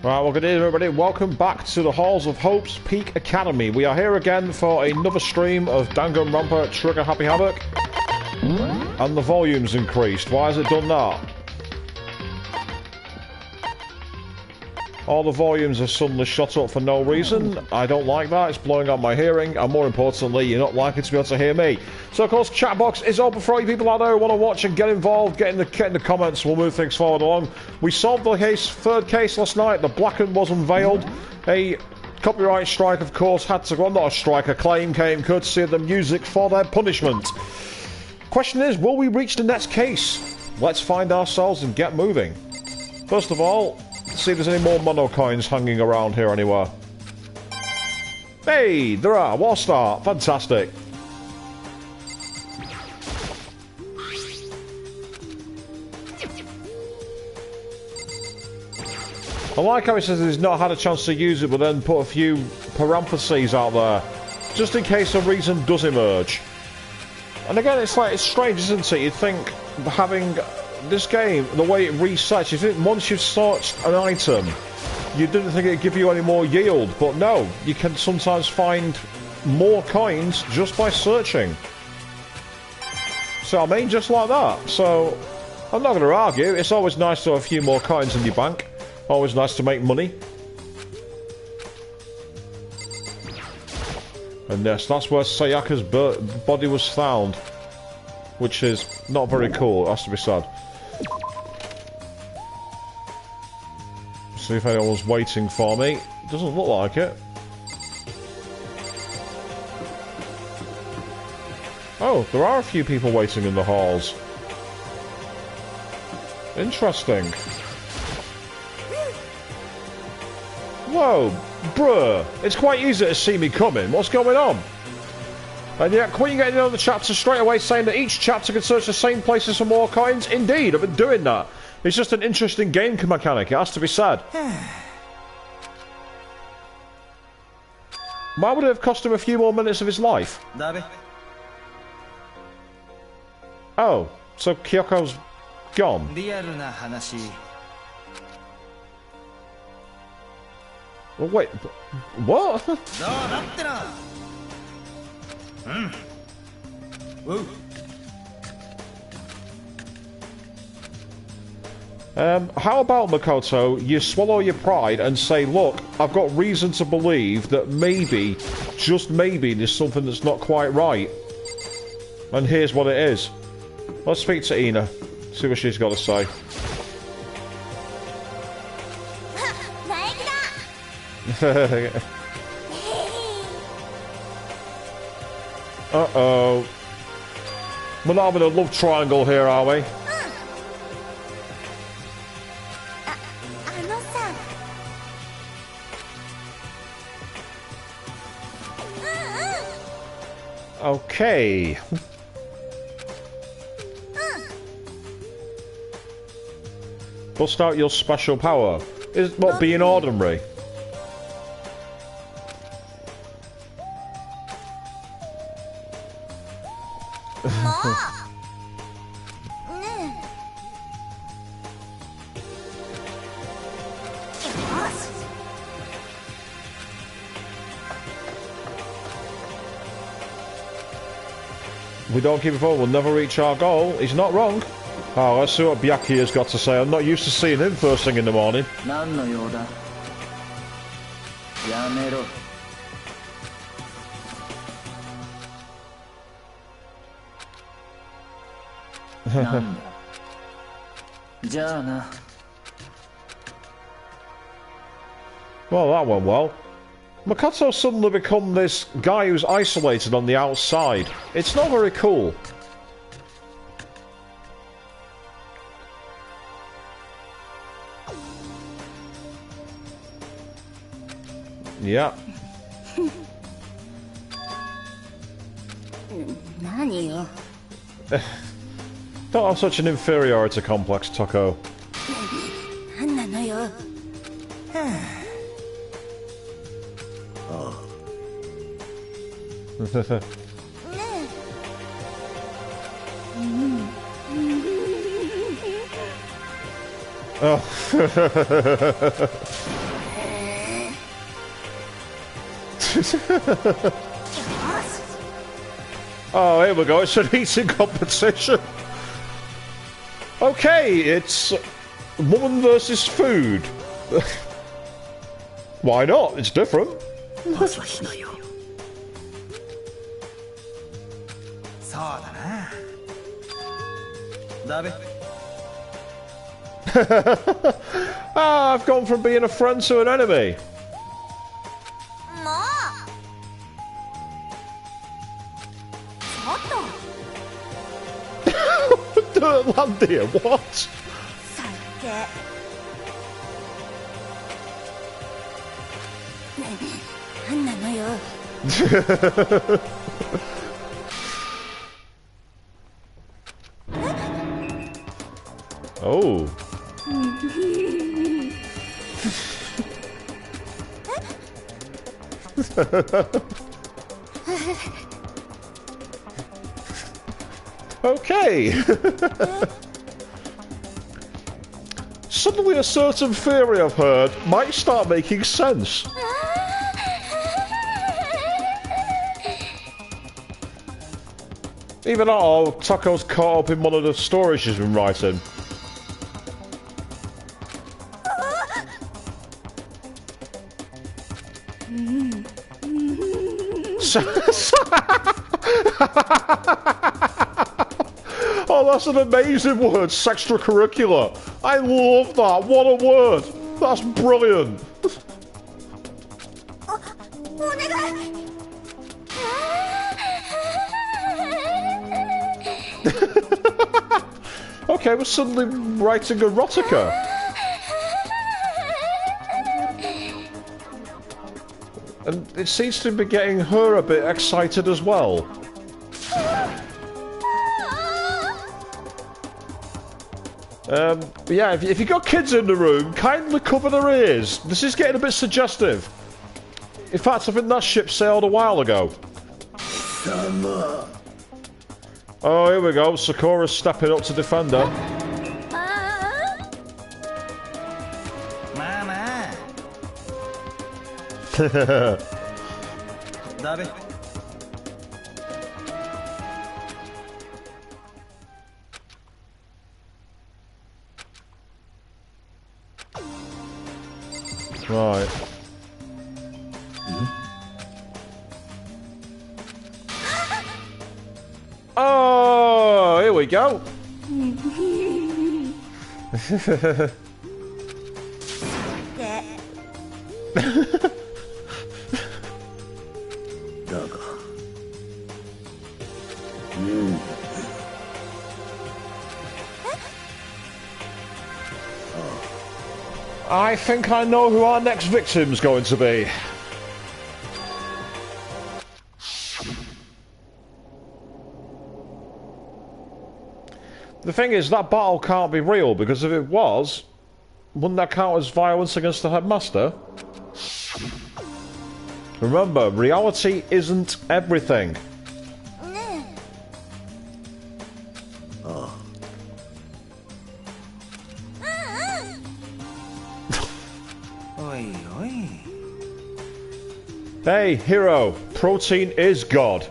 Right, well, good evening, everybody. Welcome back to the halls of Hope's Peak Academy. We are here again for another stream of Danganronpa Trigger Happy Havoc. And the volume's increased. Why has it done that? All the volumes are suddenly shot up for no reason. I don't like that. It's blowing out my hearing. And more importantly, you're not likely to be able to hear me. So, of course, chat box is open for all you people out there who want to watch and get involved. Get in the comments. We'll move things forward along. We solved the third case last night. The Blackened was unveiled. A copyright strike, of course, had to go on. Not a strike, a claim came courtesy of the music for their punishment. Question is, will we reach the next case? Let's find ourselves and get moving. First of all, see if there's any more mono coins hanging around here anywhere. Hey, there are. What a start. Fantastic. I like how it says he's not had a chance to use it, but then put a few parentheses out there, just in case a reason does emerge. And again, it's strange, isn't it? You'd think having this game, the way it resets, you think once you've searched an item, you didn't think it'd give you any more yield, but no, you can sometimes find more coins just by searching. So I mean, just like that. So I'm not going to argue. It's always nice to have a few more coins in your bank. Always nice to make money. And yes, that's where Sayaka's body was found, which is not very cool, it has to be said. See if anyone's waiting for me. Doesn't look like it. Oh, there are a few people waiting in the halls. Interesting. Whoa, bruh. It's quite easy to see me coming. What's going on? And yet, Queen getting on the chapter straight away saying that each chapter can search the same places for more coins. Indeed, I've been doing that. It's just an interesting game mechanic, it has to be said. Why would it have cost him a few more minutes of his life? Oh, so Kyoko's gone. Well, wait, what? How about, Makoto, you swallow your pride and say, look, I've got reason to believe that maybe, just maybe, there's something that's not quite right. And here's what it is. Let's speak to Ina, see what she's got to say. Uh-oh. We're not having a love triangle here, are we? Okay. Bust out your special power. Is what being ordinary? We don't keep it forward, we'll never reach our goal. He's not wrong. Oh, let's see what Byaki has got to say. I'm not used to seeing him first thing in the morning. Well, that went well. Makoto's suddenly become this guy who's isolated on the outside. It's not very cool. Yeah. Don't have such an inferiority complex, Toko. Oh. Oh, here we go. It's an eating competition. Okay, it's woman versus food. Why not? It's different. Ah, I've gone from being a friend to an enemy. Dirtlandia, what? Oh. Okay. Suddenly a certain theory I've heard might start making sense. Even though Taco's caught up in one of the stories she's been writing. Oh, that's an amazing word, sextracurricular. I love that. What a word. That's brilliant. Okay, we're suddenly writing erotica. And it seems to be getting her a bit excited as well. But yeah, if you've got kids in the room, kindly cover their ears. This is getting a bit suggestive. In fact, I think that ship sailed a while ago. Oh, here we go. Sakura's stepping up to defend her. Right. Oh, here we go. I think I know who our next victim's going to be. The thing is, that battle can't be real, because if it was, wouldn't that count as violence against the headmaster? Remember, reality isn't everything. Hey, hero, protein is God.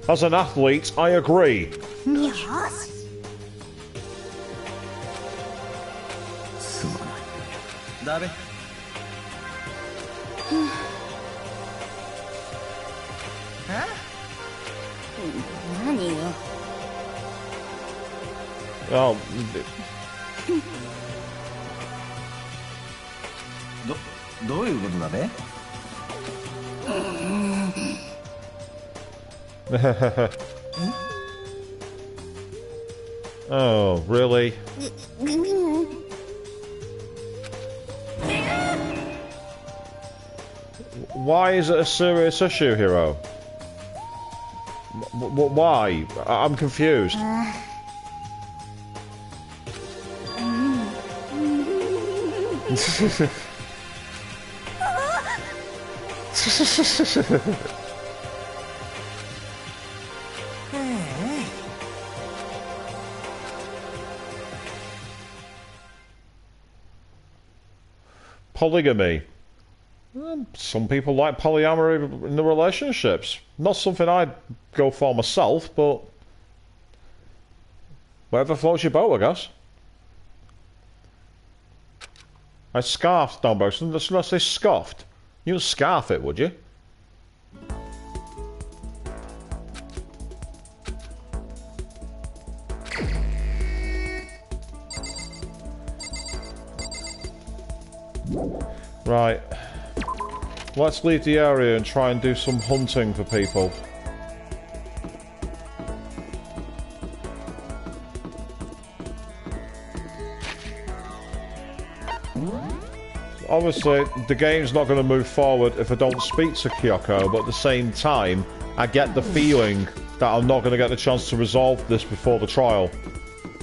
As an athlete, I agree. Oh. Oh, really? Why is it a serious issue, hero? Why? I'm confused. Polygamy. Some people like polyamory in the relationships. Not something I'd go for myself, but whatever floats your boat, I guess. I scarfed Downbox. Should I say scoffed? You wouldn't scarf it, would you? Right. Let's leave the area and try and do some hunting for people. Obviously, the game's not going to move forward if I don't speak to Kyoko, but at the same time, I get the feeling that I'm not going to get the chance to resolve this before the trial.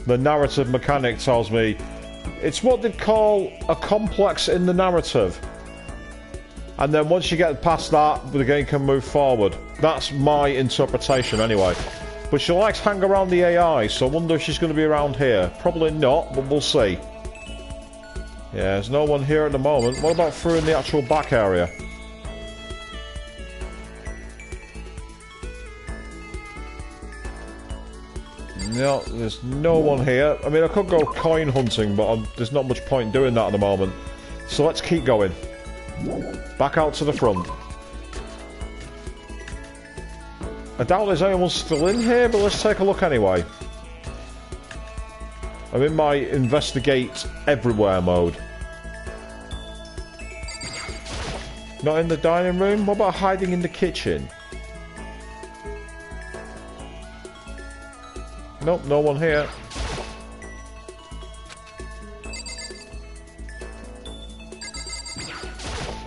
The narrative mechanic tells me it's what they'd call a complex in the narrative. And then once you get past that, the game can move forward. That's my interpretation anyway. But she likes to hang around the AI, so I wonder if she's going to be around here. Probably not, but we'll see. Yeah, there's no one here at the moment. What about through in the actual back area? No, there's no one here. I mean, I could go coin hunting, but there's not much point doing that at the moment. So let's keep going. Back out to the front. I doubt there's anyone still in here, but let's take a look anyway. I'm in my investigate everywhere mode. Not in the dining room? What about hiding in the kitchen? Nope, no one here.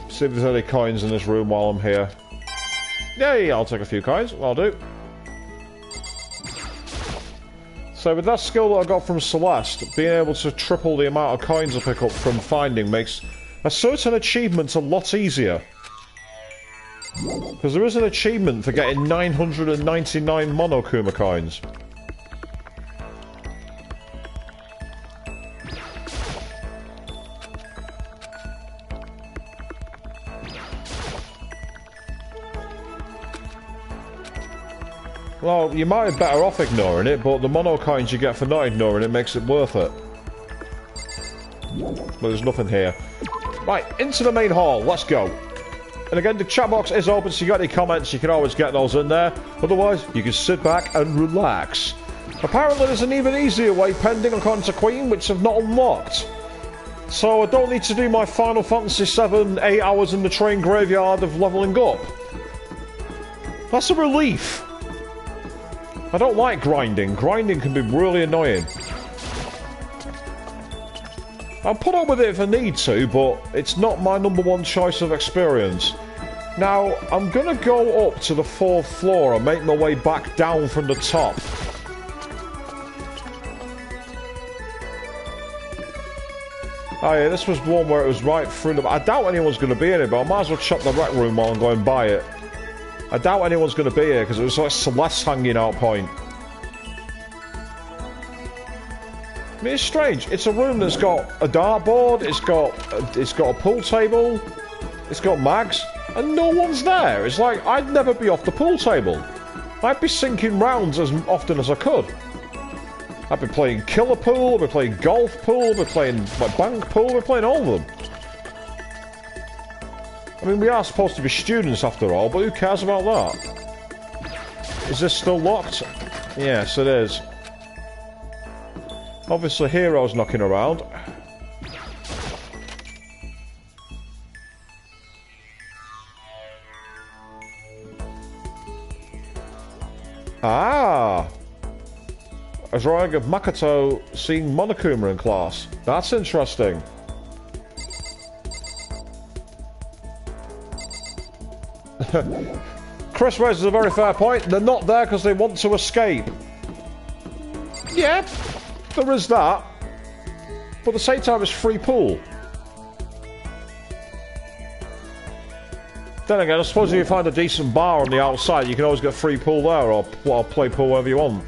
See if there's any coins in this room while I'm here. Yay, I'll take a few coins. I'll do. So with that skill that I got from Celeste, being able to triple the amount of coins I pick up from finding makes a certain achievement a lot easier. Because there is an achievement for getting 999 Monokuma coins. Well, you might be better off ignoring it, but the mono coins you get for not ignoring it makes it worth it. But there's nothing here. Right, into the main hall. Let's go. And again, the chat box is open, so you got any comments, you can always get those in there. Otherwise, you can sit back and relax. Apparently, there's an even easier way pending according to Queen, which I've not unlocked. So I don't need to do my Final Fantasy VII 8 hours in the train graveyard of leveling up. That's a relief. I don't like grinding. Grinding can be really annoying. I'll put up with it if I need to, but it's not my #1 choice of experience. Now, I'm gonna go up to the 4th floor and make my way back down from the top. Oh yeah, this was one where it was right through the... I doubt anyone's gonna be in it, but I might as well check the rec room while I'm going by it. I doubt anyone's going to be here because it was like Celeste's hanging out point. I mean, it's strange. It's a room that's got a dartboard, it's got a pool table, it's got mags, and no one's there. It's like I'd never be off the pool table. I'd be sinking rounds as often as I could. I'd be playing killer pool, I'd be playing golf pool, I'd be playing like bank pool, I'd be playing all of them. I mean, we are supposed to be students after all, but who cares about that? Is this still locked? Yes, it is. Obviously, Hero's knocking around. Ah! A drawing of Makoto seeing Monokuma in class. That's interesting. Chris raises a very fair point. They're not there because they want to escape. Yeah, there is that. But at the same time, it's free pool. Then again, I suppose if you find a decent bar on the outside, you can always get free pool there, or play pool wherever you want.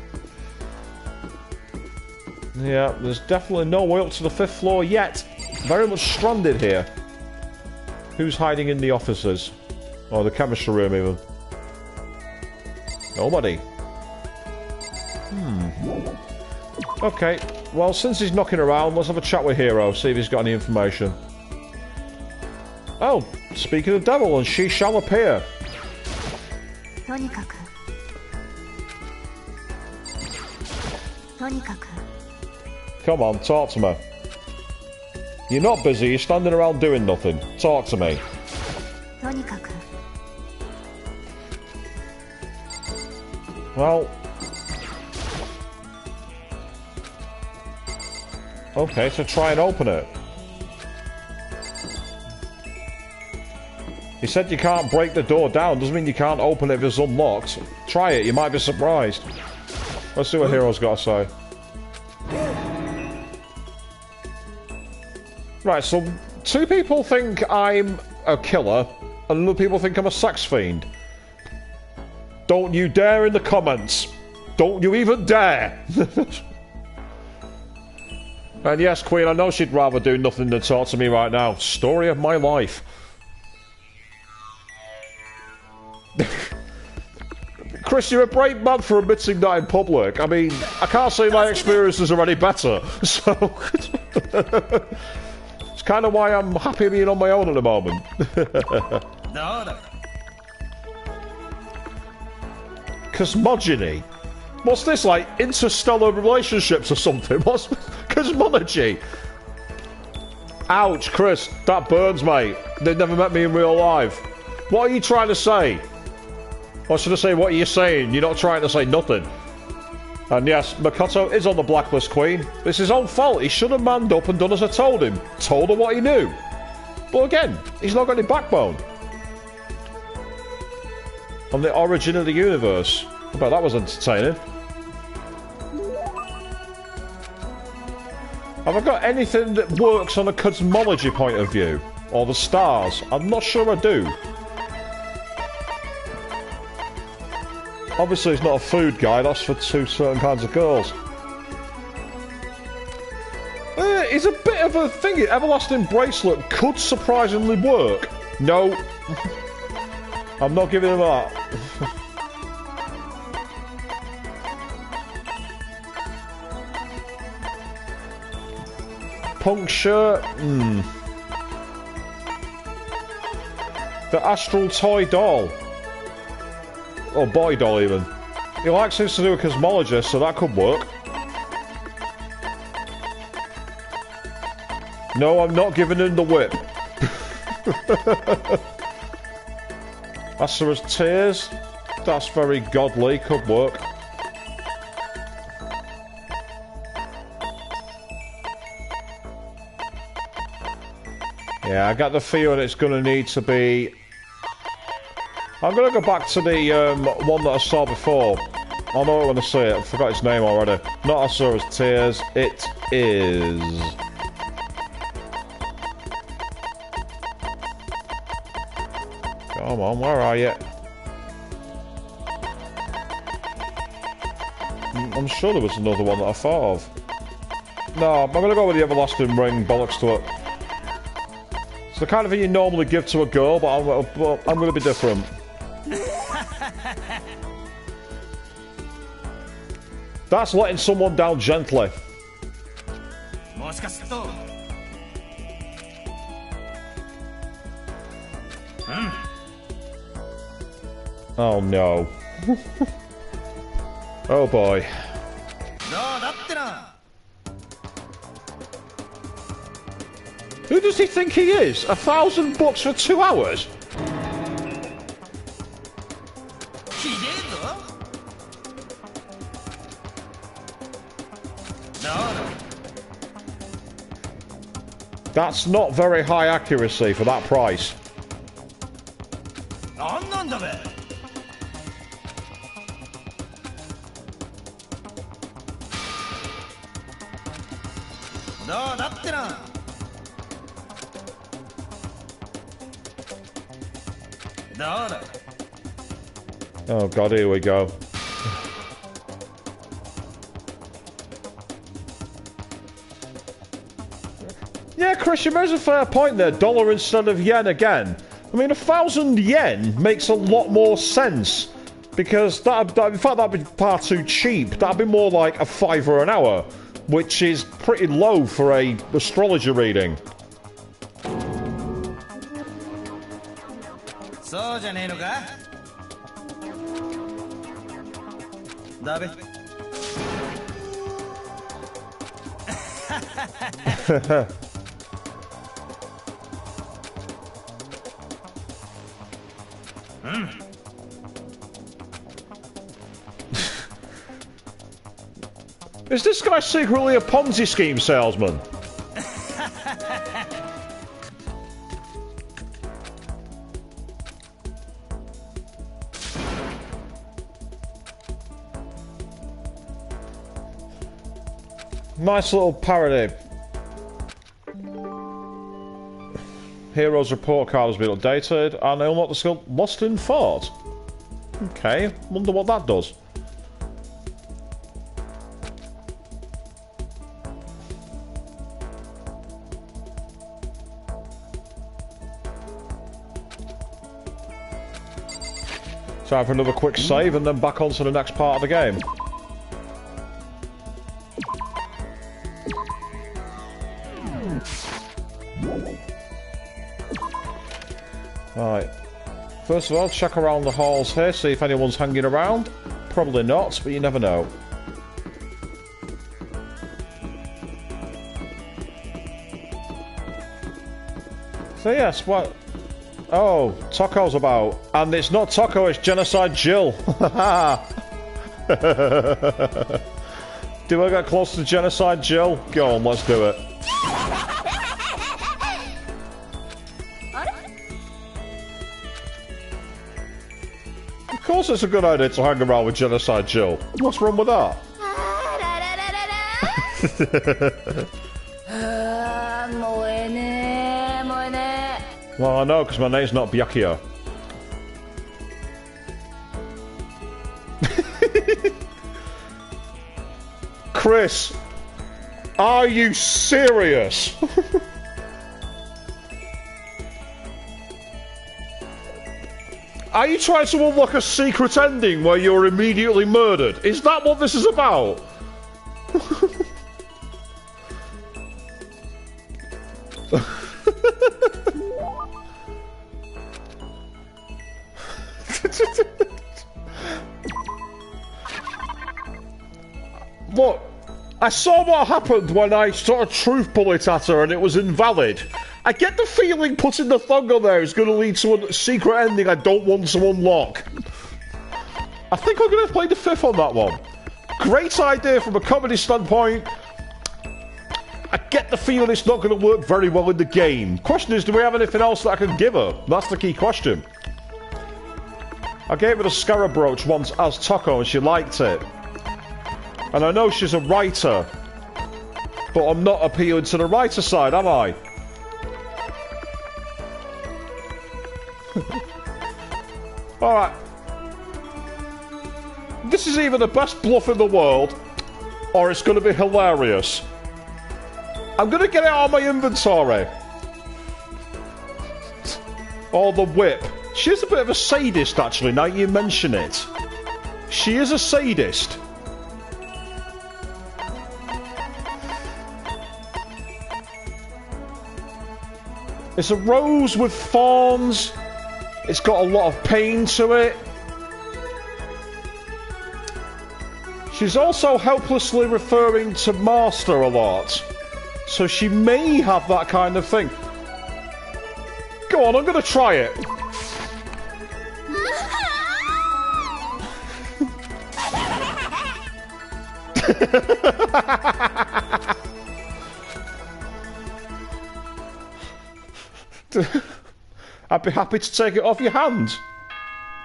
Yeah, there's definitely no way up to the 5th floor yet. Very much stranded here. Who's hiding in the offices? Or the chemistry room, even? Nobody. Okay, well, since he's knocking around, let's have a chat with Hero, see if he's got any information. Oh, speaking of devil, and she shall appear. Come on, talk to me. You're not busy, you're standing around doing nothing. Talk to me. Well... Okay, so try and open it. He said you can't break the door down, doesn't mean you can't open it if it's unlocked. Try it, you might be surprised. Let's see what Hero's got to say. Right, so 2 people think I'm a killer, and other people think I'm a sex fiend. Don't you dare in the comments. Don't you even dare. And yes, Queen, I know she'd rather do nothing than talk to me right now. Story of my life. Chris, you're a brave man for admitting that in public. I mean, I can't say my experiences are any better, so... It's kind of why I'm happy being on my own at the moment. Cosmogony? What's this, like, interstellar relationships or something? What's cosmology? Ouch, Chris, that burns, mate. They've never met me in real life. What are you trying to say? Or should I say, what are you saying? You're not trying to say nothing. And yes, Makoto is on the blacklist, Queen. It's his own fault. He should have manned up and done as I told him. Told her what he knew. But again, he's not got any backbone. On the origin of the universe. I bet that was entertaining. Have I got anything that works on a cosmology point of view? Or the stars? I'm not sure I do. Obviously it's not a food guide, that's for 2 certain kinds of girls. It's a bit of a thing. Everlasting bracelet could surprisingly work. No. I'm not giving him that. Puncture. The astral toy doll. Or boy doll, even. He likes things to do with cosmologist, so that could work. No, I'm not giving him the whip. Asura's tears. That's very godly. Could work. Yeah, I got the feeling it's going to need to be... I'm going to go back to the one that I saw before. I know it when I see it. I forgot its name already. Not Asura's Tears. It is... Come on, where are you? I'm sure there was another one that I thought of. No, I'm going to go with the Everlasting Ring. Bollocks to it. It's the kind of thing you normally give to a girl, but I'm going to be different. That's letting someone down gently. Oh no. Oh boy. Who does he think he is? $1,000 for 2 hours? That's not very high accuracy for that price. Oh god, here we go. Yeah, Chris, you raise a fair point there. Dollar instead of yen again. I mean, 1,000 yen makes a lot more sense. Because in fact, that'd be far too cheap. That'd be more like a $5 an hour, which is pretty low for a astrology reading. So, Is this guy secretly a Ponzi scheme salesman? Nice little parody. Hero's report card has been updated, and I unlocked the skill Lost in Thought. Okay, wonder what that does. Time for another quick save and then back on to the next part of the game. Alright. First of all, check around the halls here, see if anyone's hanging around. Probably not, but you never know. So yes, what... Oh, Toko's about. And it's not Toko, it's Genocide Jill. Do I get close to Genocide Jill? Go on, let's do it. Of course it's a good idea to hang around with Genocide Jill. What's wrong with that? Well, I know, because my name's not Byakuya. Chris, are you serious? Are you trying to unlock a secret ending where you're immediately murdered? Is that what this is about? Look, I saw what happened when I shot a truth bullet at her and it was invalid. I get the feeling putting the thong on there is going to lead to a secret ending I don't want to unlock. I think I'm going to play the fifth on that one. Great idea from a comedy standpoint. I get the feeling it's not going to work very well in the game. Question is, do we have anything else that I can give her? That's the key question. I gave her the Scarab brooch once as Toko and she liked it. And I know she's a writer, but I'm not appealing to the writer side, am I? Alright. This is either the best bluff in the world, or it's going to be hilarious. I'm going to get it out of my inventory. Or the whip. She is a bit of a sadist, actually, now you mention it. She is a sadist. It's a rose with thorns. It's got a lot of pain to it. She's also helplessly referring to Master a lot. So she may have that kind of thing. Go on, I'm going to try it. I'd be happy to take it off your hands.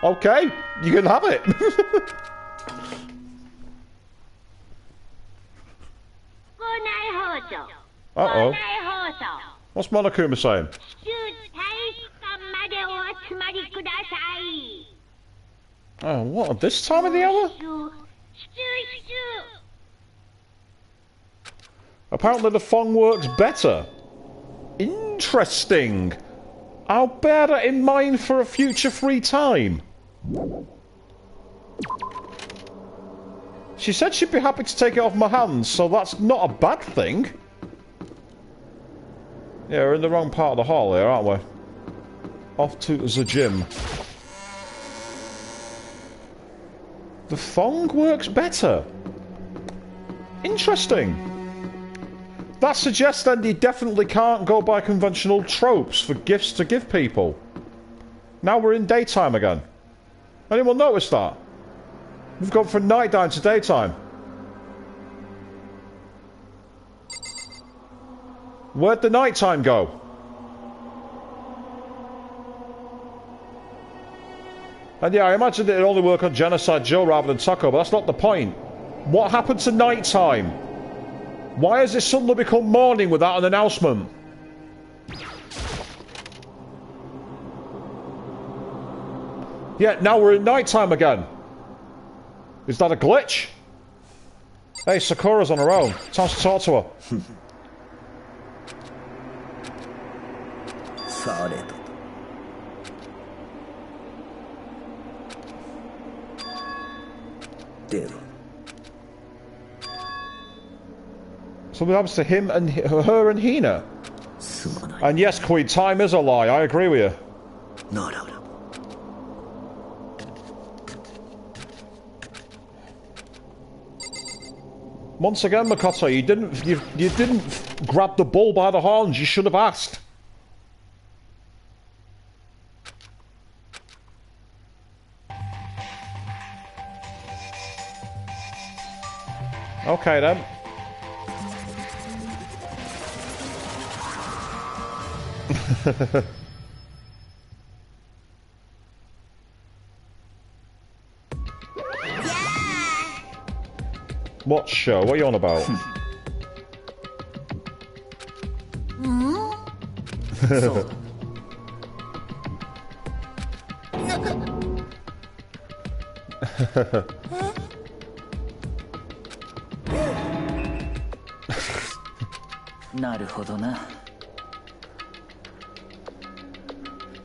Okay, you can have it. Uh-oh. What's Monokuma saying? Oh, what? At this time of the hour? Apparently the thong works better. Interesting. I'll bear that in mind for a future free time. She said she'd be happy to take it off my hands, so that's not a bad thing. Yeah, we're in the wrong part of the hall here, aren't we? Off to the gym. The thong works better. Interesting. That suggests then you definitely can't go by conventional tropes for gifts to give people. Now we're in daytime again. Anyone notice that? We've gone from nighttime to daytime. Where'd the nighttime go? And yeah, I imagined it'd only work on Genocide Joe rather than Taco, but that's not the point. What happened to nighttime? Why has it suddenly become morning without an announcement? Yeah, now we're in nighttime again. Is that a glitch? Hey, Sakura's on her own. Time to talk to her. Something happens to him and her and Hina. And yes, Queen, time is a lie. I agree with you. Once again, Makoto, you didn't grab the bull by the horns. You should have asked. Okay then. What show? What are you on about?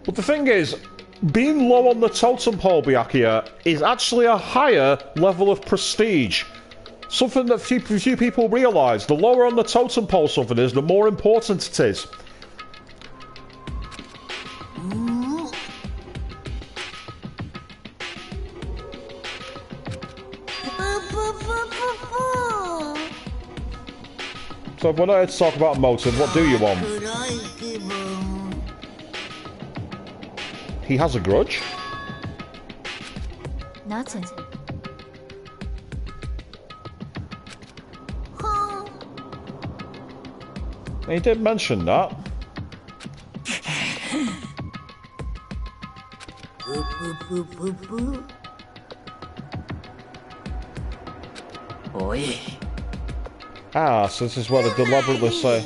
But the thing is, being low on the totem pole, Byakuya, is actually a higher level of prestige. Something that few people realise. The lower on the totem pole something is, the more important it is. So if we're not here to talk about motive, what do you want? He has a grudge? Nothing. He did mention that. Ah, so this is what they deliberately say.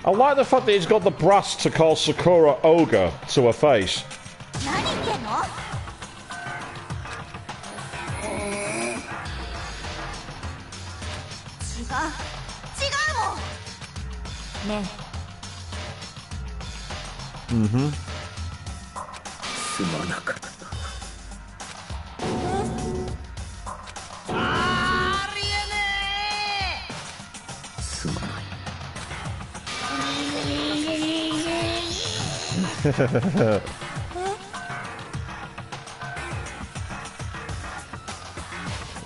I like the fact that he's got the brass to call Sakura ogre to her face.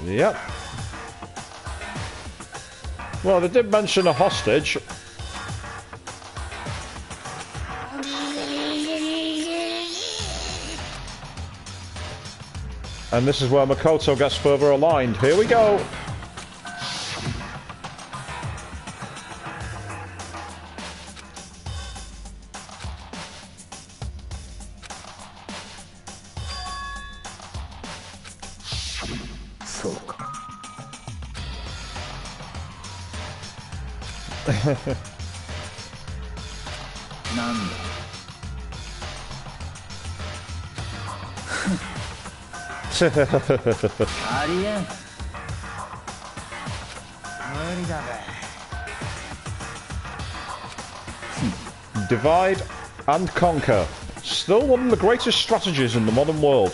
Yep. Well, they did mention a hostage. And this is where Makoto gets further aligned. Here we go. Divide and conquer. Still one of the greatest strategies in the modern world.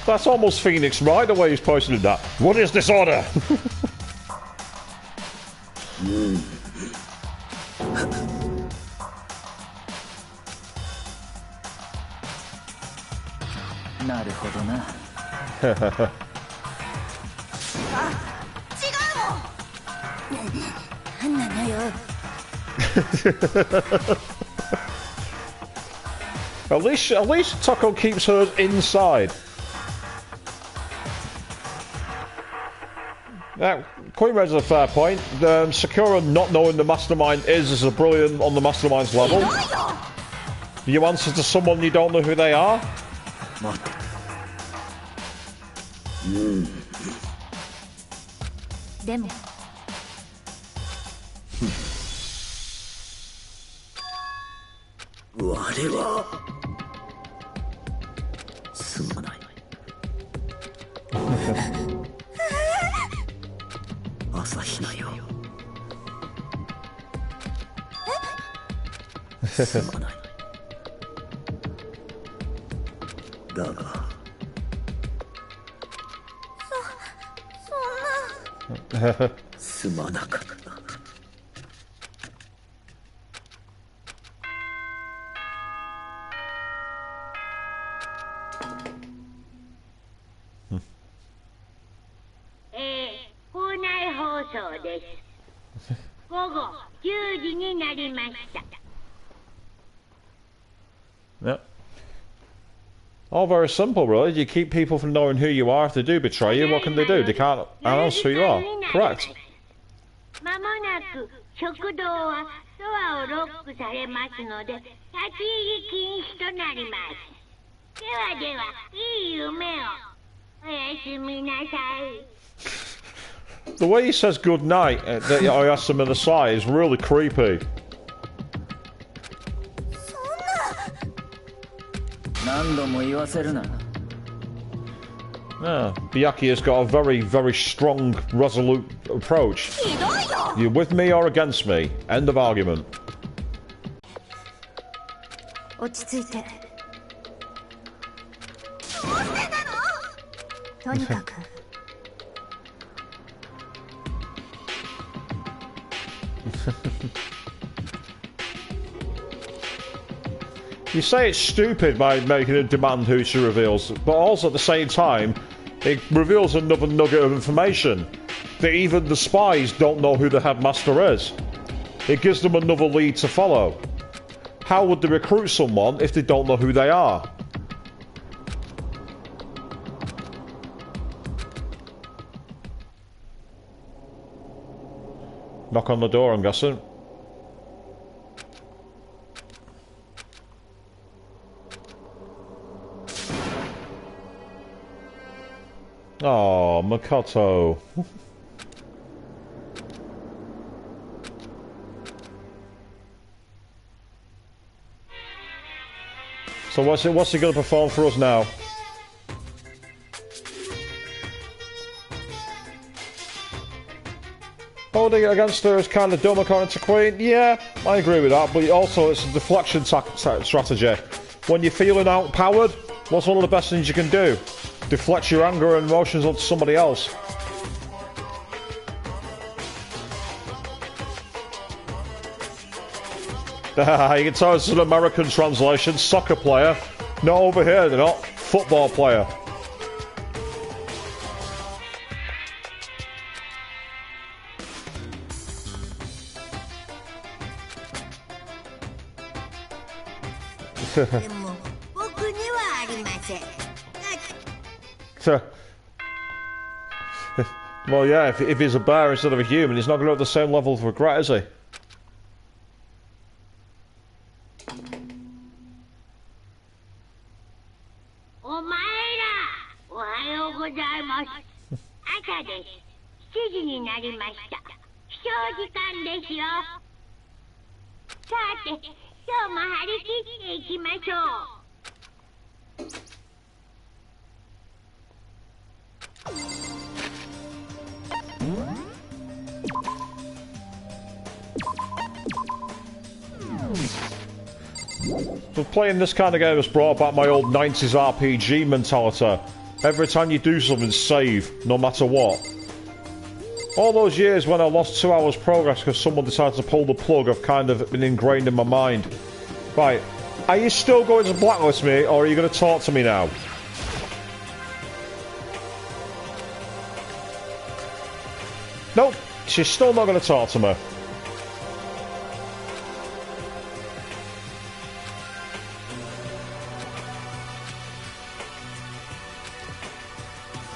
That's almost Phoenix Wright the way he's posting that. What is this order? At least Toko keeps hers inside. Now, Queen raises a fair point. Sakura not knowing the mastermind is a brilliant on the mastermind's level. You answer to someone you don't know who they are? Yep. All very simple, really. You keep people from knowing who you are. If they do betray you, what can they do? They can't announce who you are. Correct. The way he says good night, that I asked him in the side, is really creepy. Yeah, Byakuya has got a very, very strong, resolute approach. You with me or against me? End of argument. You say it's stupid by making a demand who she reveals, but also at the same time, it reveals another nugget of information. That even the spies don't know who the headmaster is. It gives them another lead to follow. How would they recruit someone if they don't know who they are? Knock on the door, I'm guessing. Oh, Makoto. So what's he going to perform for us now? holding it against her is kind of dumb according to Queen. Yeah, I agree with that, but also it's a deflection strategy. When you're feeling outpowered, what's one of the best things you can do? Deflect your anger and emotions onto somebody else. You can tell it's an American translation. Soccer player. Not over here, they're not. Football player. Well, yeah, if he's a bear instead of a human, he's not going to have the same level of regret, is he? So playing this kind of game has brought back my old 90s RPG mentality. Every time you do something, save, no matter what. All those years when I lost 2 hours progress because someone decided to pull the plug have kind of been ingrained in my mind. Right, are you still going to blacklist me, or are you going to talk to me now? Nope, she's still not going to talk to me.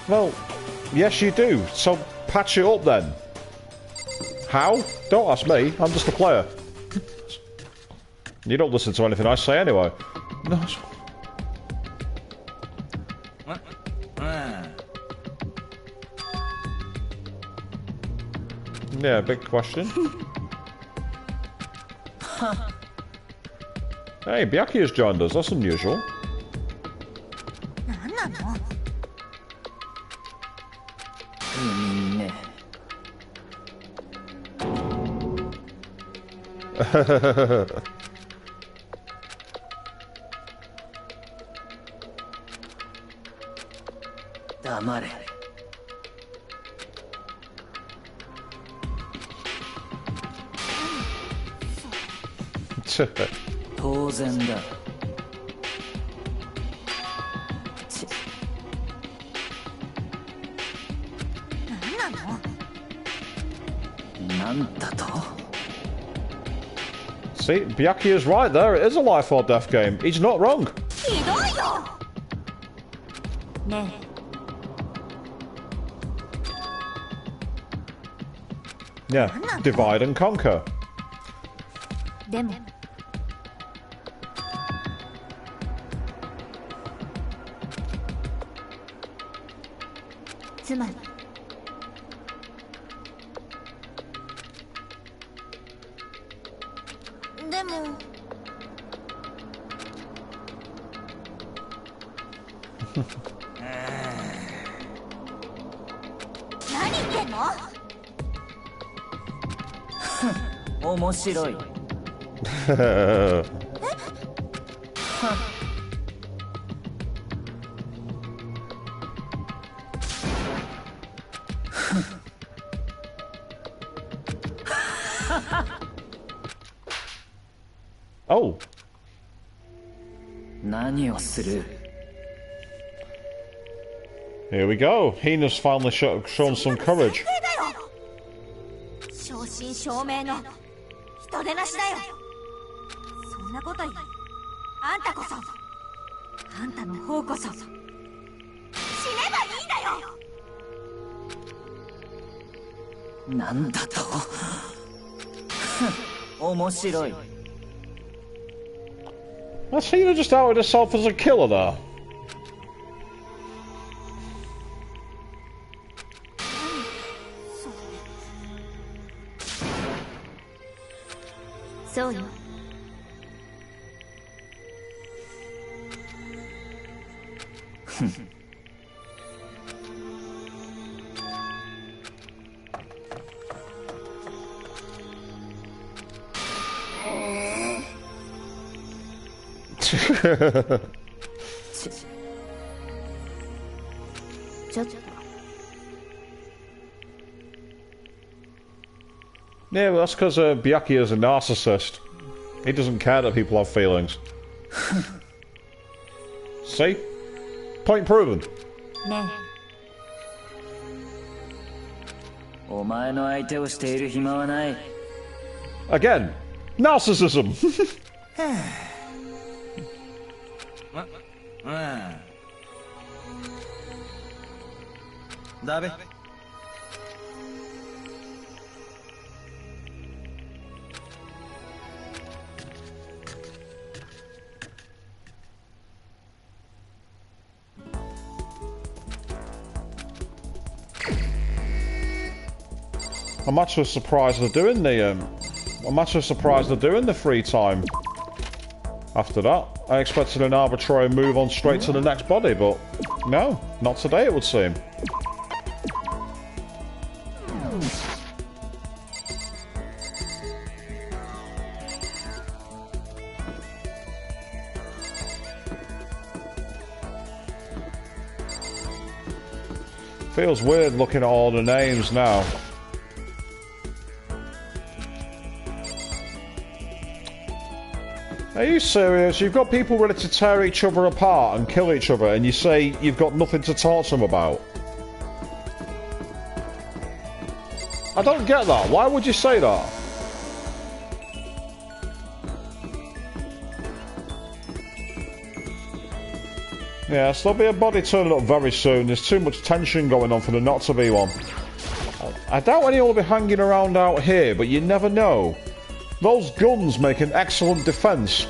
Well, yes you do, so patch it up then. How? Don't ask me, I'm just a player. You don't listen to anything I say anyway. No. Yeah, big question. Hey, Byakuya has joined us, that's unusual. See, Byakuya's right there. It is a life or death game. He's not wrong. Yeah, divide and conquer. Oh. Here we go. Hina's finally shown some courage. That's Hina just outed herself as a killer there. Yeah, well, that's because Byakuya is a narcissist. He doesn't care that people have feelings. See? Point proven. Nah. Again, narcissism. I'm actually surprised they're doing the free time. After that, I expected an arbitrary move on straight to the next body, but no, not today it would seem. Feels weird looking at all the names now. Are you serious? You've got people ready to tear each other apart and kill each other, and you say you've got nothing to talk to them about? I don't get that. Why would you say that? Yes, there'll be a body turning up very soon. There's too much tension going on for there not to be one. I doubt anyone will be hanging around out here, but you never know. Those guns make an excellent defense.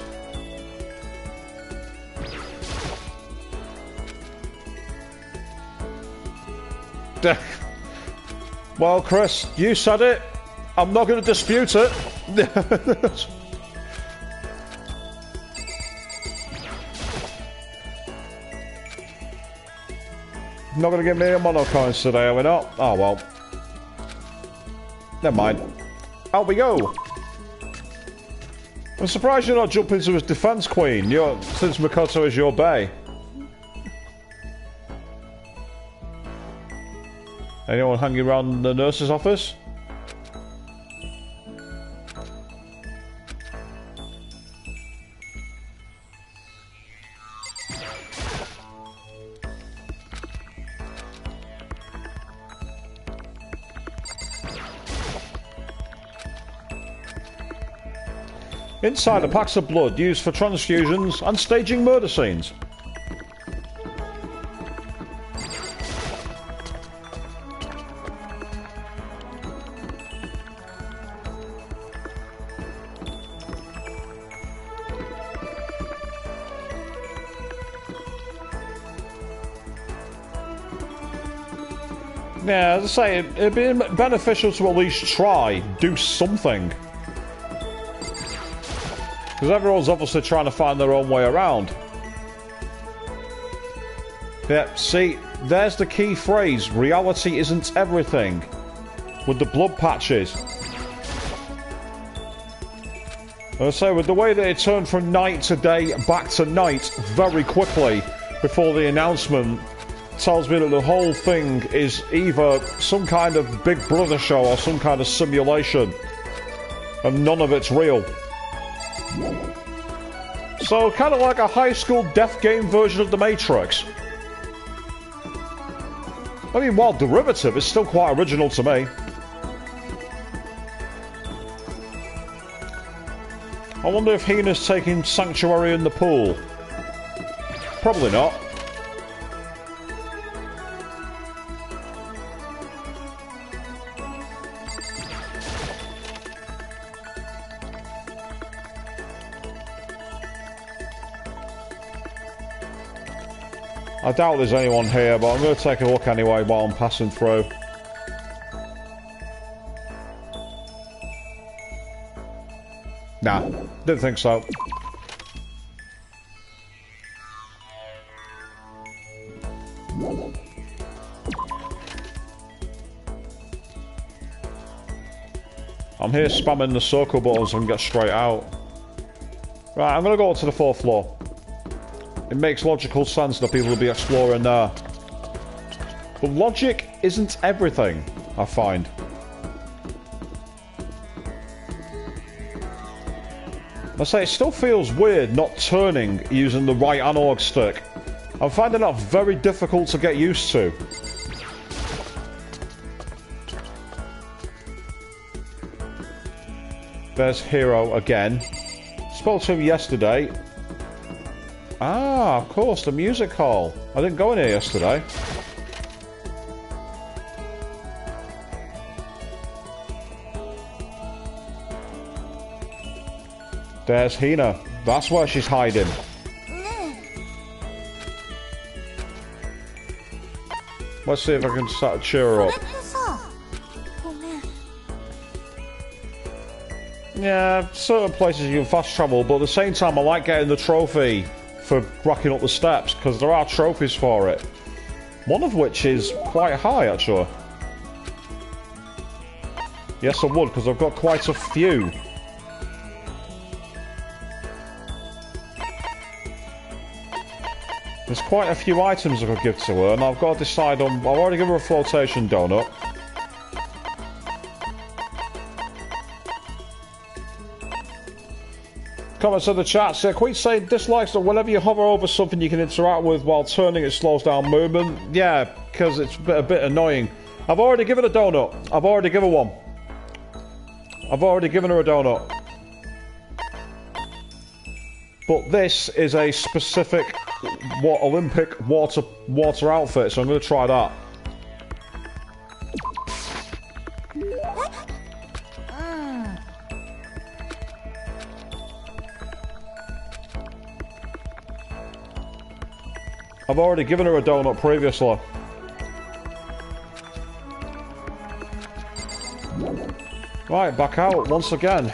Well, Chris, you said it. I'm not going to dispute it. Not going to give me a mono coins today, are we not? Oh, well. Never mind. Out we go. I'm surprised you're not jumping to his defense, Queen. Since Makoto is your bae. Anyone hanging around the nurse's office? Inside are packs of blood used for transfusions and staging murder scenes. Yeah, as I say, it'd be beneficial to at least try, do something. Because everyone's obviously trying to find their own way around. Yeah, see, there's the key phrase, reality isn't everything. With the blood patches. And I say, with the way that it turned from night to day, back to night, very quickly, before the announcement, tells me that the whole thing is either some kind of Big Brother show or some kind of simulation. And none of it's real. So, kind of like a high school death game version of The Matrix. I mean, while derivative, it's still quite original to me. I wonder if Hina's taking Sanctuary in the pool. Probably not. I doubt there's anyone here, but I'm going to take a look anyway while I'm passing through. Nah, didn't think so. I'm here spamming the circle buttons and get straight out. Right, I'm going to go to the 4th floor. It makes logical sense that people will be exploring there. But logic isn't everything, I find. I say, it still feels weird not turning using the right analog stick. I'm finding that very difficult to get used to. There's Hero again. Spoke to him yesterday. Ah, of course, the music hall. I didn't go in here yesterday. There's Hina. That's where she's hiding. Let's see if I can start to cheer her up. Yeah, certain places you can fast travel, but at the same time I like getting the trophy for racking up the steps, because there are trophies for it. One of which is quite high, actually. Yes, I would, because I've got quite a few. There's quite a few items I could give to her, and I've got to decide on... I've already given her a flotation donut. Comments in the chat say, Queen saying dislikes that whenever you hover over something you can interact with while turning, it slows down movement. Yeah, because it's a bit annoying. I've already given a donut. I've already given one. I've already given her a donut. But this is a specific Olympic water outfit, so I'm going to try that. I've already given her a donut previously. Right, back out once again.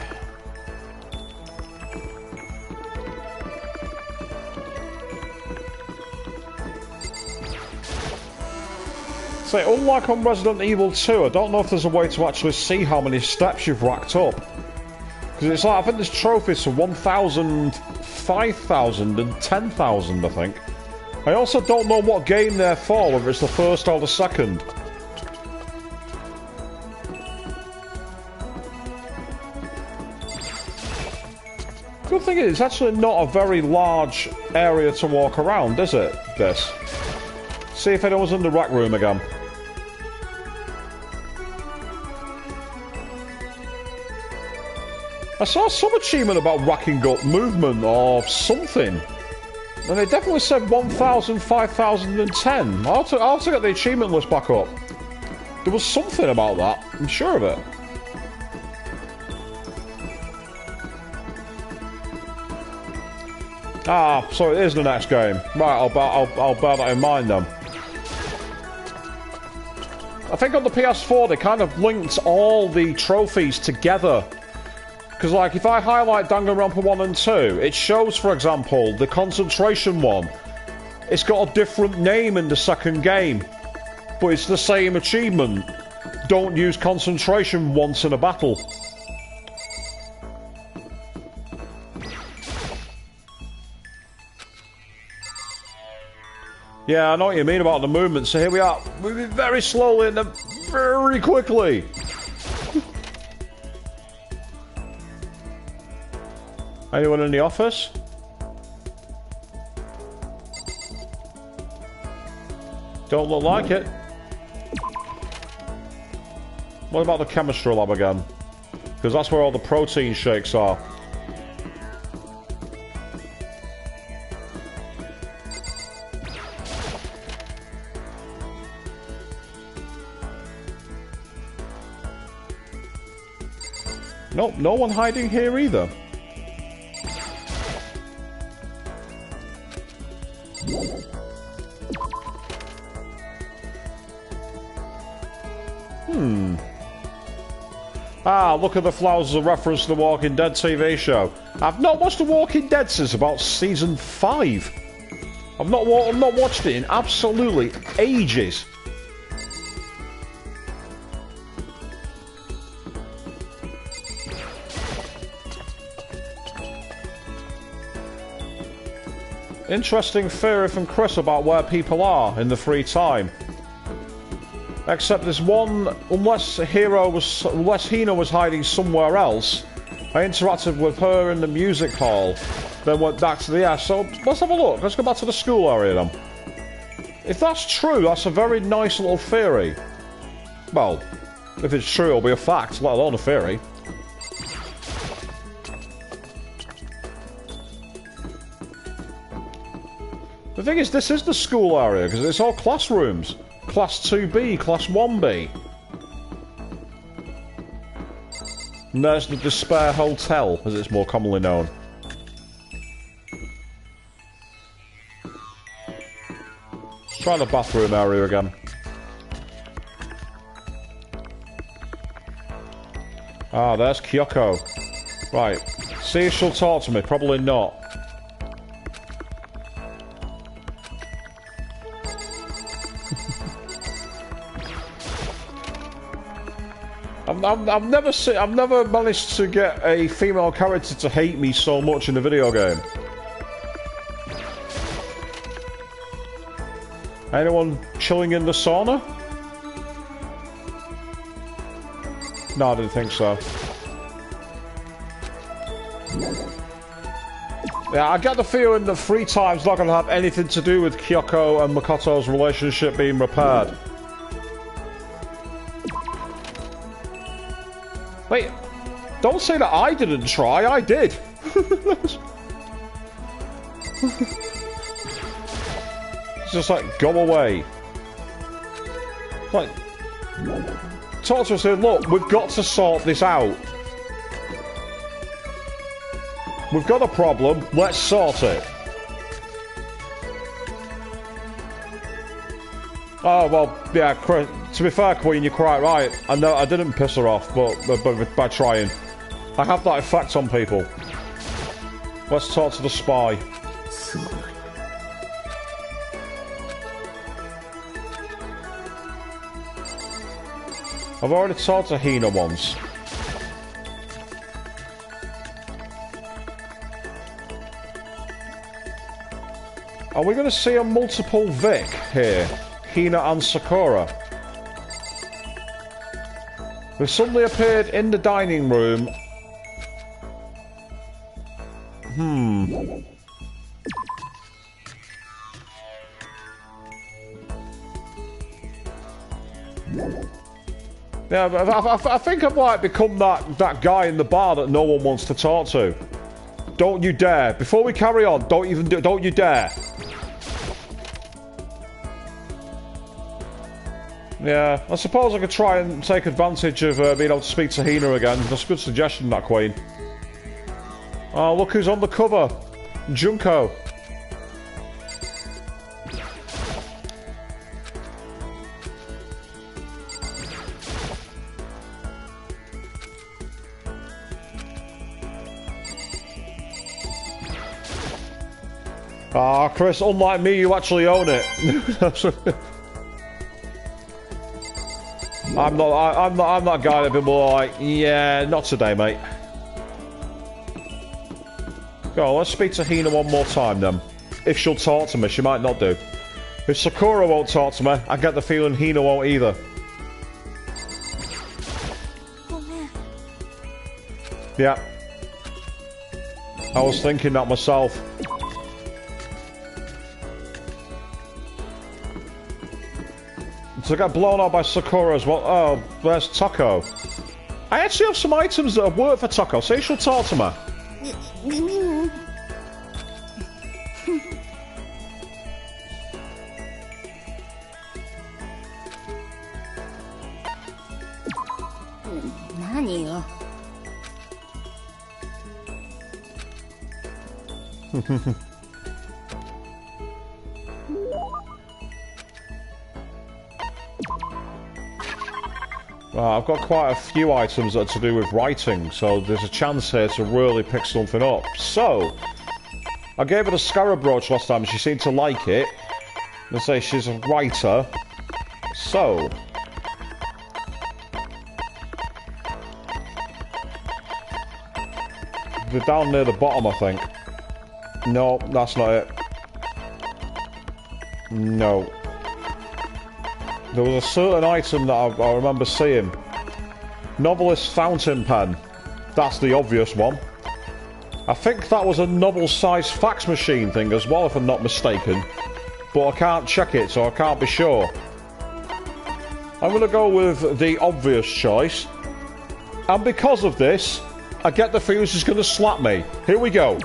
Say, unlike on Resident Evil 2, I don't know if there's a way to actually see how many steps you've racked up. Because it's like, I think there's trophies for 1,000, 5,000 and 10,000, I think. I also don't know what game they're for, whether it's the first or the second. Good thing is, it's actually not a very large area to walk around, is it, this? See if anyone's in the rec room again. I saw some achievement about racking up movement or something. And they definitely said 1,000, 5,000 and 10. I'll have to get the achievement list back up. There was something about that. I'm sure of it. Ah, so it is the next game. Right, I'll bear that in mind then. I think on the PS4 they kind of linked all the trophies together. Because, like, if I highlight Danganronpa 1 and 2, it shows, for example, the concentration one. It's got a different name in the second game. But it's the same achievement. Don't use concentration once in a battle. Yeah, I know what you mean about the movement. So here we are, moving very slowly and then very quickly. Anyone in the office? Don't look like it. What about the chemistry lab again? Because that's where all the protein shakes are. Nope, no one hiding here either. Ah, look at the flowers as a reference to the Walking Dead TV show. I've not watched The Walking Dead since about season 5. I've not watched it in absolutely ages. Interesting theory from Chris about where people are in the free time. Except there's one, unless Hina was hiding somewhere else, I interacted with her in the music hall, then went back to the S. So let's have a look. Let's go back to the school area then. If that's true, that's a very nice little theory. Well, if it's true, it'll be a fact, let alone a theory. The thing is, this is the school area, because it's all classrooms. Class 2B, Class 1B. And there's the Despair Hotel, as it's more commonly known. Let's try the bathroom area again. Ah, there's Kyoko. Right. See if she'll talk to me. Probably not. I've never managed to get a female character to hate me so much in a video game. Anyone chilling in the sauna? No, I didn't think so. Yeah, I get the feeling that free time's not going to have anything to do with Kyoko and Makoto's relationship being repaired. Wait, don't say that I didn't try, I did. It's just like, go away. Like, talk to us and say, look, we've got to sort this out. We've got a problem, let's sort it. Oh, well, yeah, to be fair, Queen, you're quite right. I know I didn't piss her off, but by trying. I have that effect on people. Let's talk to the spy. I've already talked to Hina once. Are we going to see a multiple Vic here? Hina and Sakura. They suddenly appeared in the dining room. Yeah, but I think I might become that guy in the bar that no one wants to talk to. Don't you dare. Before we carry on, don't you dare. Yeah, I suppose I could try and take advantage of being able to speak to Hina again. That's a good suggestion, that Queen. Oh, look who's on the cover. Junko. Ah, Chris, unlike me, you actually own it. I'm that guy that'd be more like, yeah, not today, mate. Go on, let's speak to Hina one more time then. If she'll talk to me, she might not do. If Sakura won't talk to me, I get the feeling Hina won't either. Yeah. I was thinking that myself. So I got blown out by Sakura as well. Oh, there's Taco. I actually have some items that have worked for Taco. Say she'll talk to me. I've got quite a few items that are to do with writing, so there's a chance here to really pick something up. So, I gave her the scarab brooch last time, she seemed to like it. Let's say she's a writer. So... they're down near the bottom, I think. No, that's not it. No. There was a certain item that I remember seeing. Novelist fountain pen. That's the obvious one. I think that was a novel-sized fax machine thing as well, if I'm not mistaken. But I can't check it, so I can't be sure. I'm going to go with the obvious choice. And because of this, I get the feeling she's going to slap me. Here we go.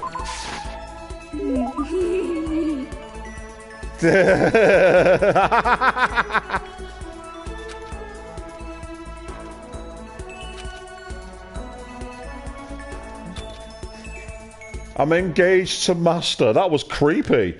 I'm engaged to Master. That was creepy.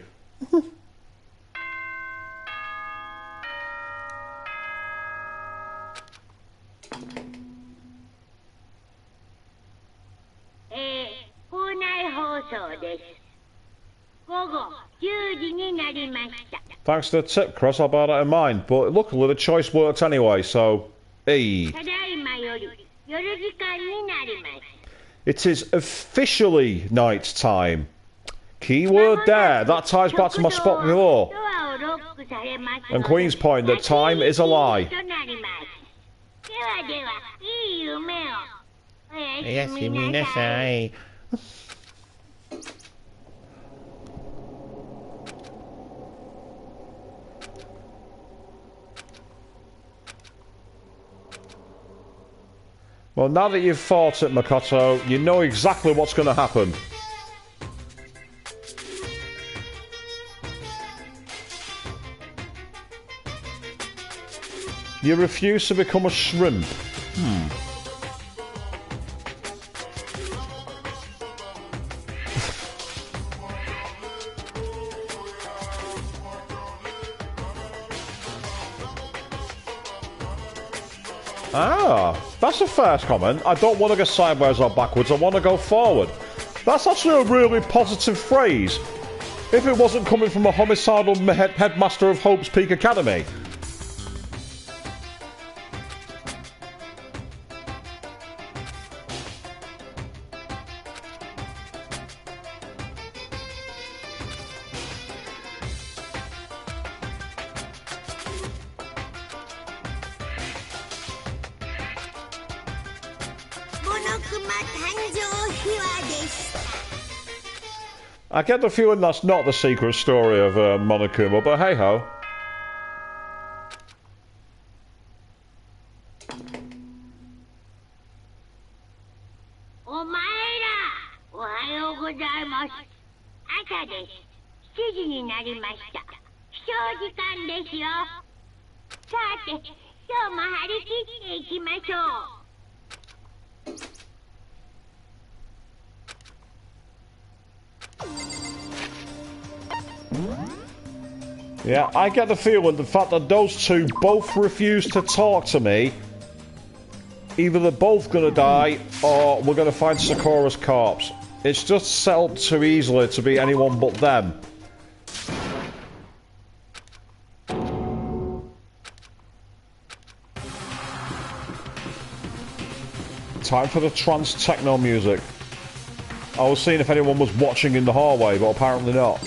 Thanks to the tip, Chris. I'll bear that in mind. But luckily the choice worked anyway, so... Hey. It is officially night time. Keyword there. That ties back to my spot below. And Queen's point that time is a lie. Well, now that you've fought it, Makoto, you know exactly what's going to happen. You refuse to become a shrimp. That's a fair comment. I don't want to go sideways or backwards, I want to go forward. That's actually a really positive phrase. If it wasn't coming from a homicidal headmaster of Hope's Peak Academy. I get the feeling that's not the secret story of Monokuma, but hey ho. Yeah, I get the feeling the fact that those two both refuse to talk to me, either they're both gonna die or we're gonna find Sakura's corpse. It's just set up too easily to be anyone but them. Time for the trance techno music. I was seeing if anyone was watching in the hallway, but apparently not.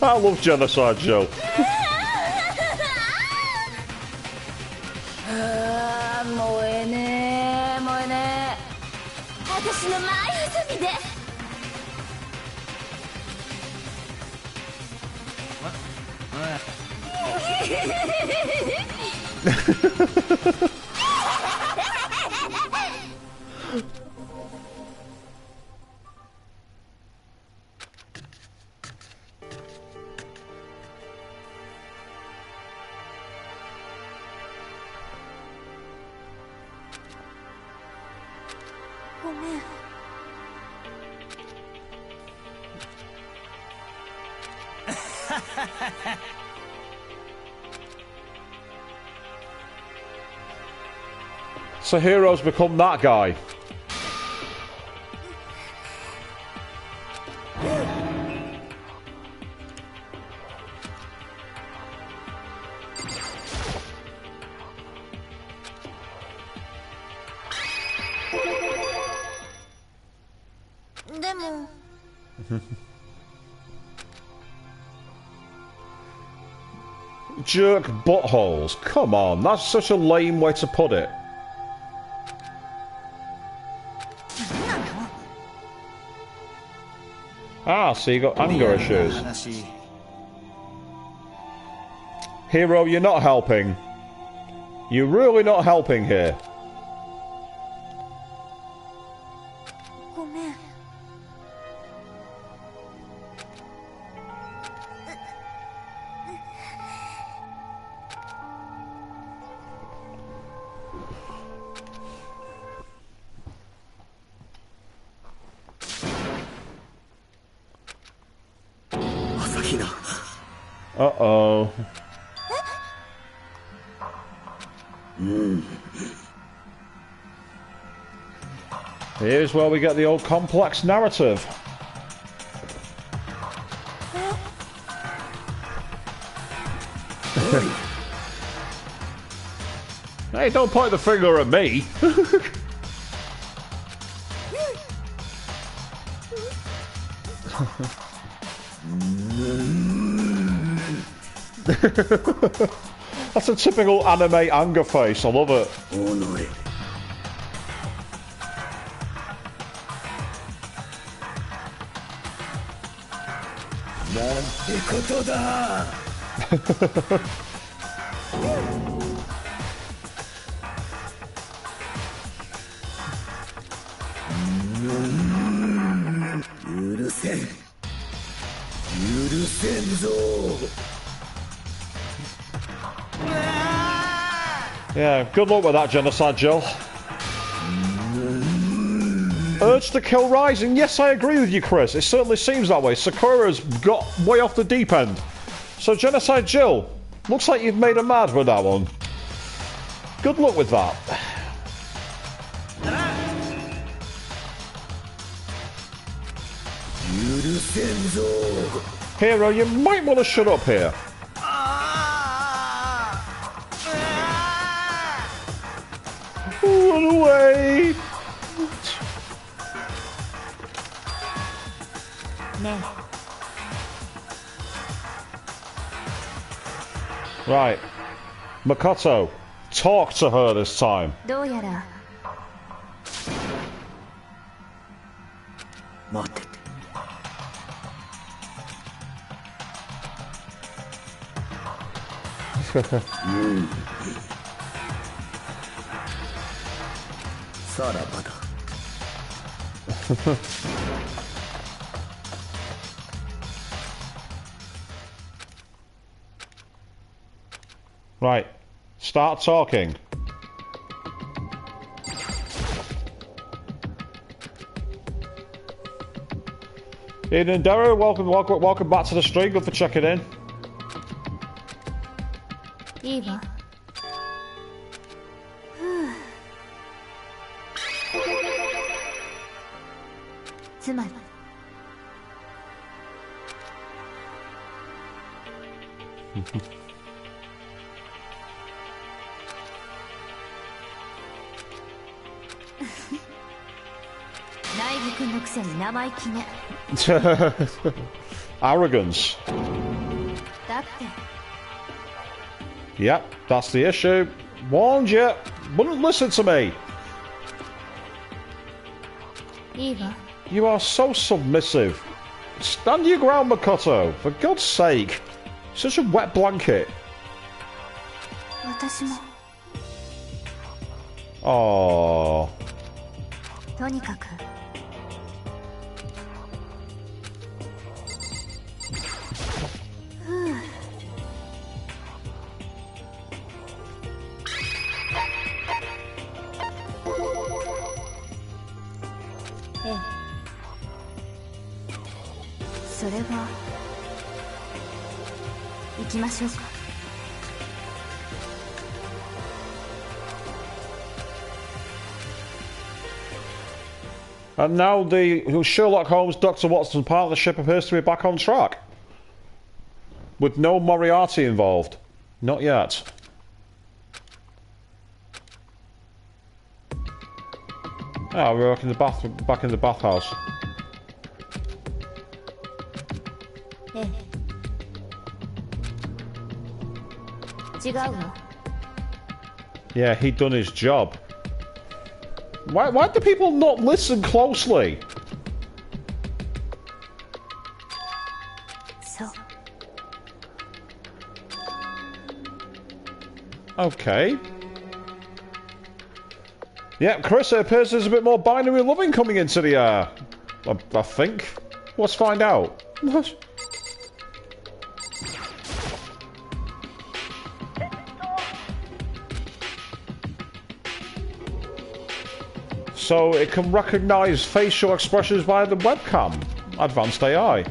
I love Genocide Joe. So Hero's become that guy. Jerk buttholes. Come on, that's such a lame way to put it. Ah, so you got anger issues. Hero, you're not helping. You're really not helping here. Uh-oh. Here's where we get the old complex narrative. Hey, don't point the finger at me. That's a typical anime anger face. I love it. Oh no. Yeah, good luck with that, Genocide Jill. Urge to kill Rising. Yes, I agree with you, Chris. It certainly seems that way. Sakura's got way off the deep end. So, Genocide Jill, looks like you've made her mad with that one. Good luck with that. Hero, you might want to shut up here. Run away! No. Right. Makoto, talk to her this time. Right. Start talking. Eden Darrow, welcome back to the stream. Good for checking in. Eva. Arrogance. Yep, that's the issue. Warned you. Wouldn't listen to me. Eva. You are so submissive. Stand your ground, Makoto. For God's sake. Such a wet blanket. Oh. それは行きましょうか。 And now the Sherlock Holmes Dr. Watson partnership appears to be back on track. With no Moriarty involved. Not yet. Ah, we're back in the bathhouse. ええ。違うの？ Yeah, he done his job. Why do people not listen closely? そう。 Okay. Yeah, Chris, it appears there's a bit more binary loving coming into the I think. Let's find out. So it can recognize facial expressions via the webcam. Advanced AI.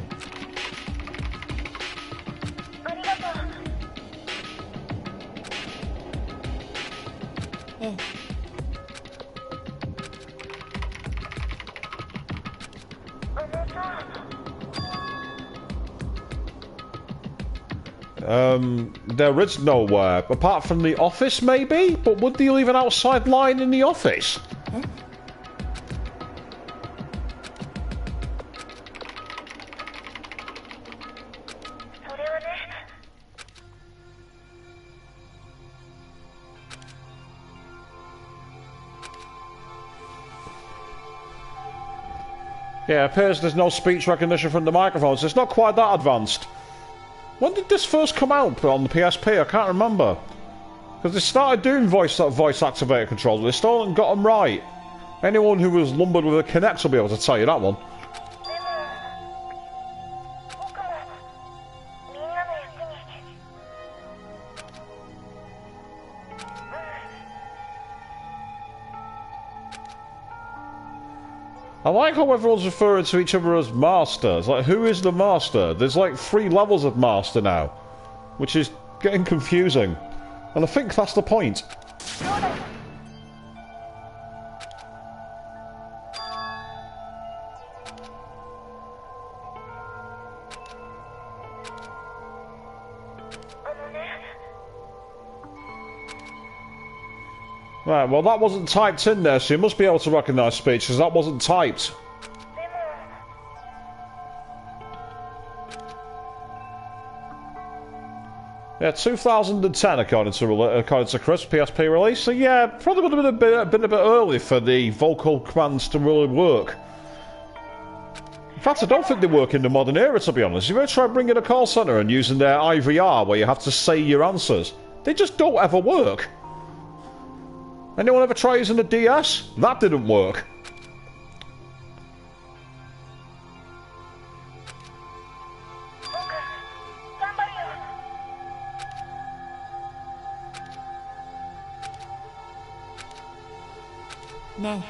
There is nowhere, apart from the office maybe? But would they leave an outside line in the office? Yeah, it appears there's no speech recognition from the microphones. It's not quite that advanced. When did this first come out on the PSP? I can't remember. Because they started doing voice activated controls, but they still haven't got them right. Anyone who was lumbered with a Kinect will be able to tell you that one. I like how everyone's referring to each other as masters. Like, who is the master? There's like 3 levels of master now, which is getting confusing. And I think that's the point. Right, well that wasn't typed in there, so you must be able to recognise speech, because that wasn't typed. Yeah, 2010 according to Chris, PSP release, so yeah, probably would have been a bit early for the vocal commands to really work. In fact, I don't think they work in the modern era, to be honest. If you ever try bringing a call centre and using their IVR where you have to say your answers, they just don't ever work. Anyone ever try using the DS? That didn't work. Ne.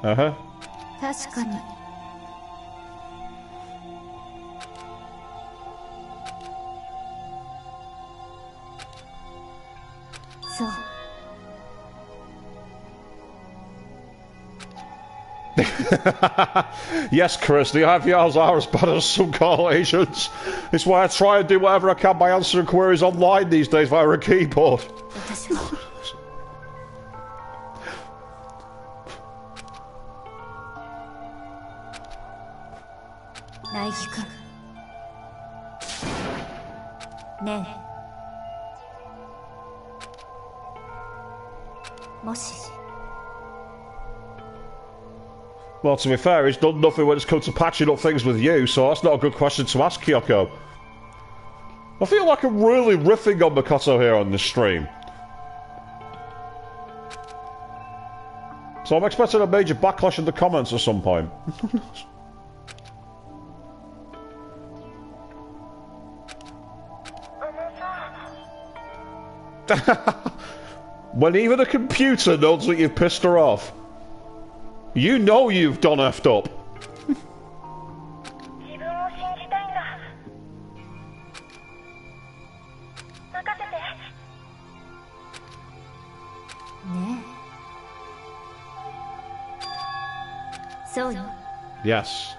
Uh-huh. 確かに。そう。Yes, Chris, the IVRs are as bad as some call agents. It's why I try and do whatever I can by answering queries online these days via a keyboard. 私は。ナイキ君。ねえ。もし。Well, to be fair, he's done nothing when it's come to patching up things with you, so that's not a good question to ask, Kyoko. I feel like I'm really riffing on Makoto here on this stream. So I'm expecting a major backlash in the comments at some point. When even a computer knows that you've pissed her off. You know you've done effed up. 自分を信じたいんだ。任せて。ねえ。そうよ。Yes.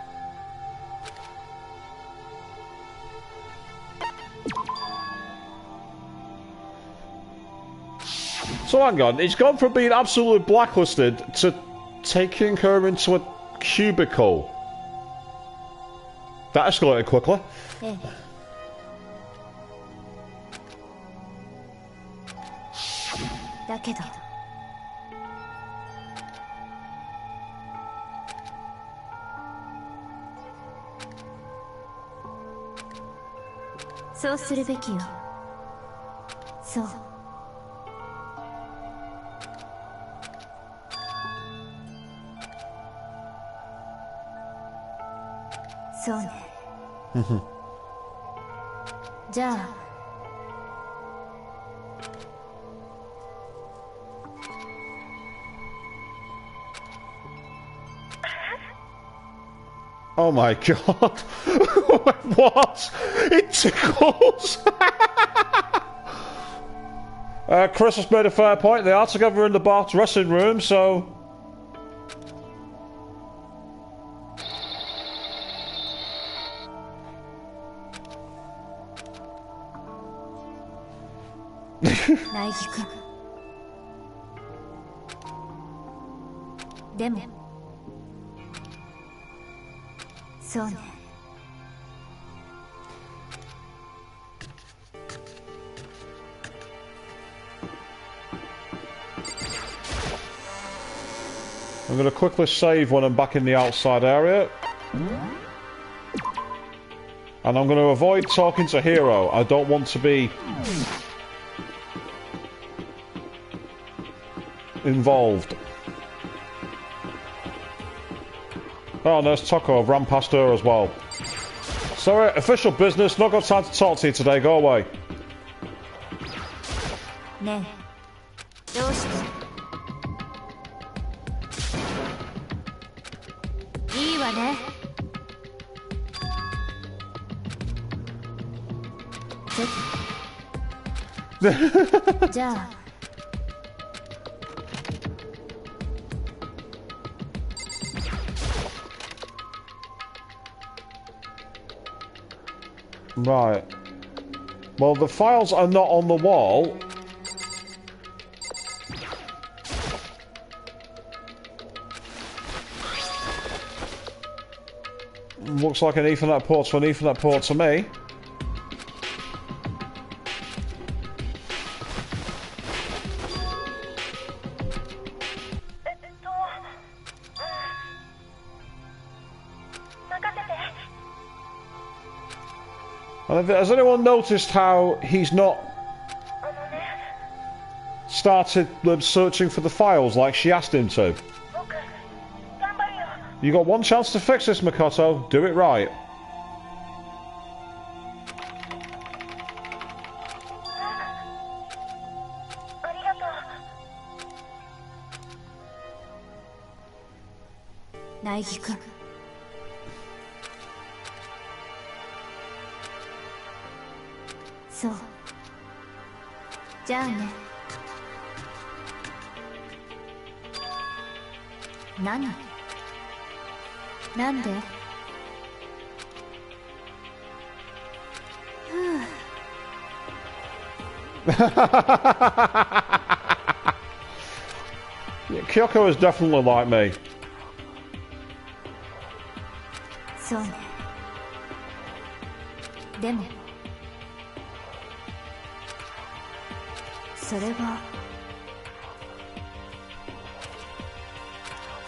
So hang on, it's gone from being absolutely blacklisted to taking her into a cubicle. That escalated quickly. ええ。だけどそうするべきよ。そう。そうね。じゃあOh my god. What? It tickles. Chris has made a fair point. They are together in the bar dressing room, so...苗木君。でもそうね。I'm going to quickly save when I'm back in the outside area. And I'm going to avoid talking to Hero. I don't want to be involved. Oh, there's Toko. I've ran past her as well. Sorry, official business. Not got time to talk to you today. Go away. ねえ、どうしていいわね。じゃあRight. Well, the files are not on the wall. Looks like an Ethernet port to an Ethernet port to me. And has anyone noticed how he's not started searching for the files like she asked him to? You got one chance to fix this, Makoto. Do it right. Naegi-kun. そう。じゃあね。何？なんで？Kyoko is definitely like me. そうね。でもそれは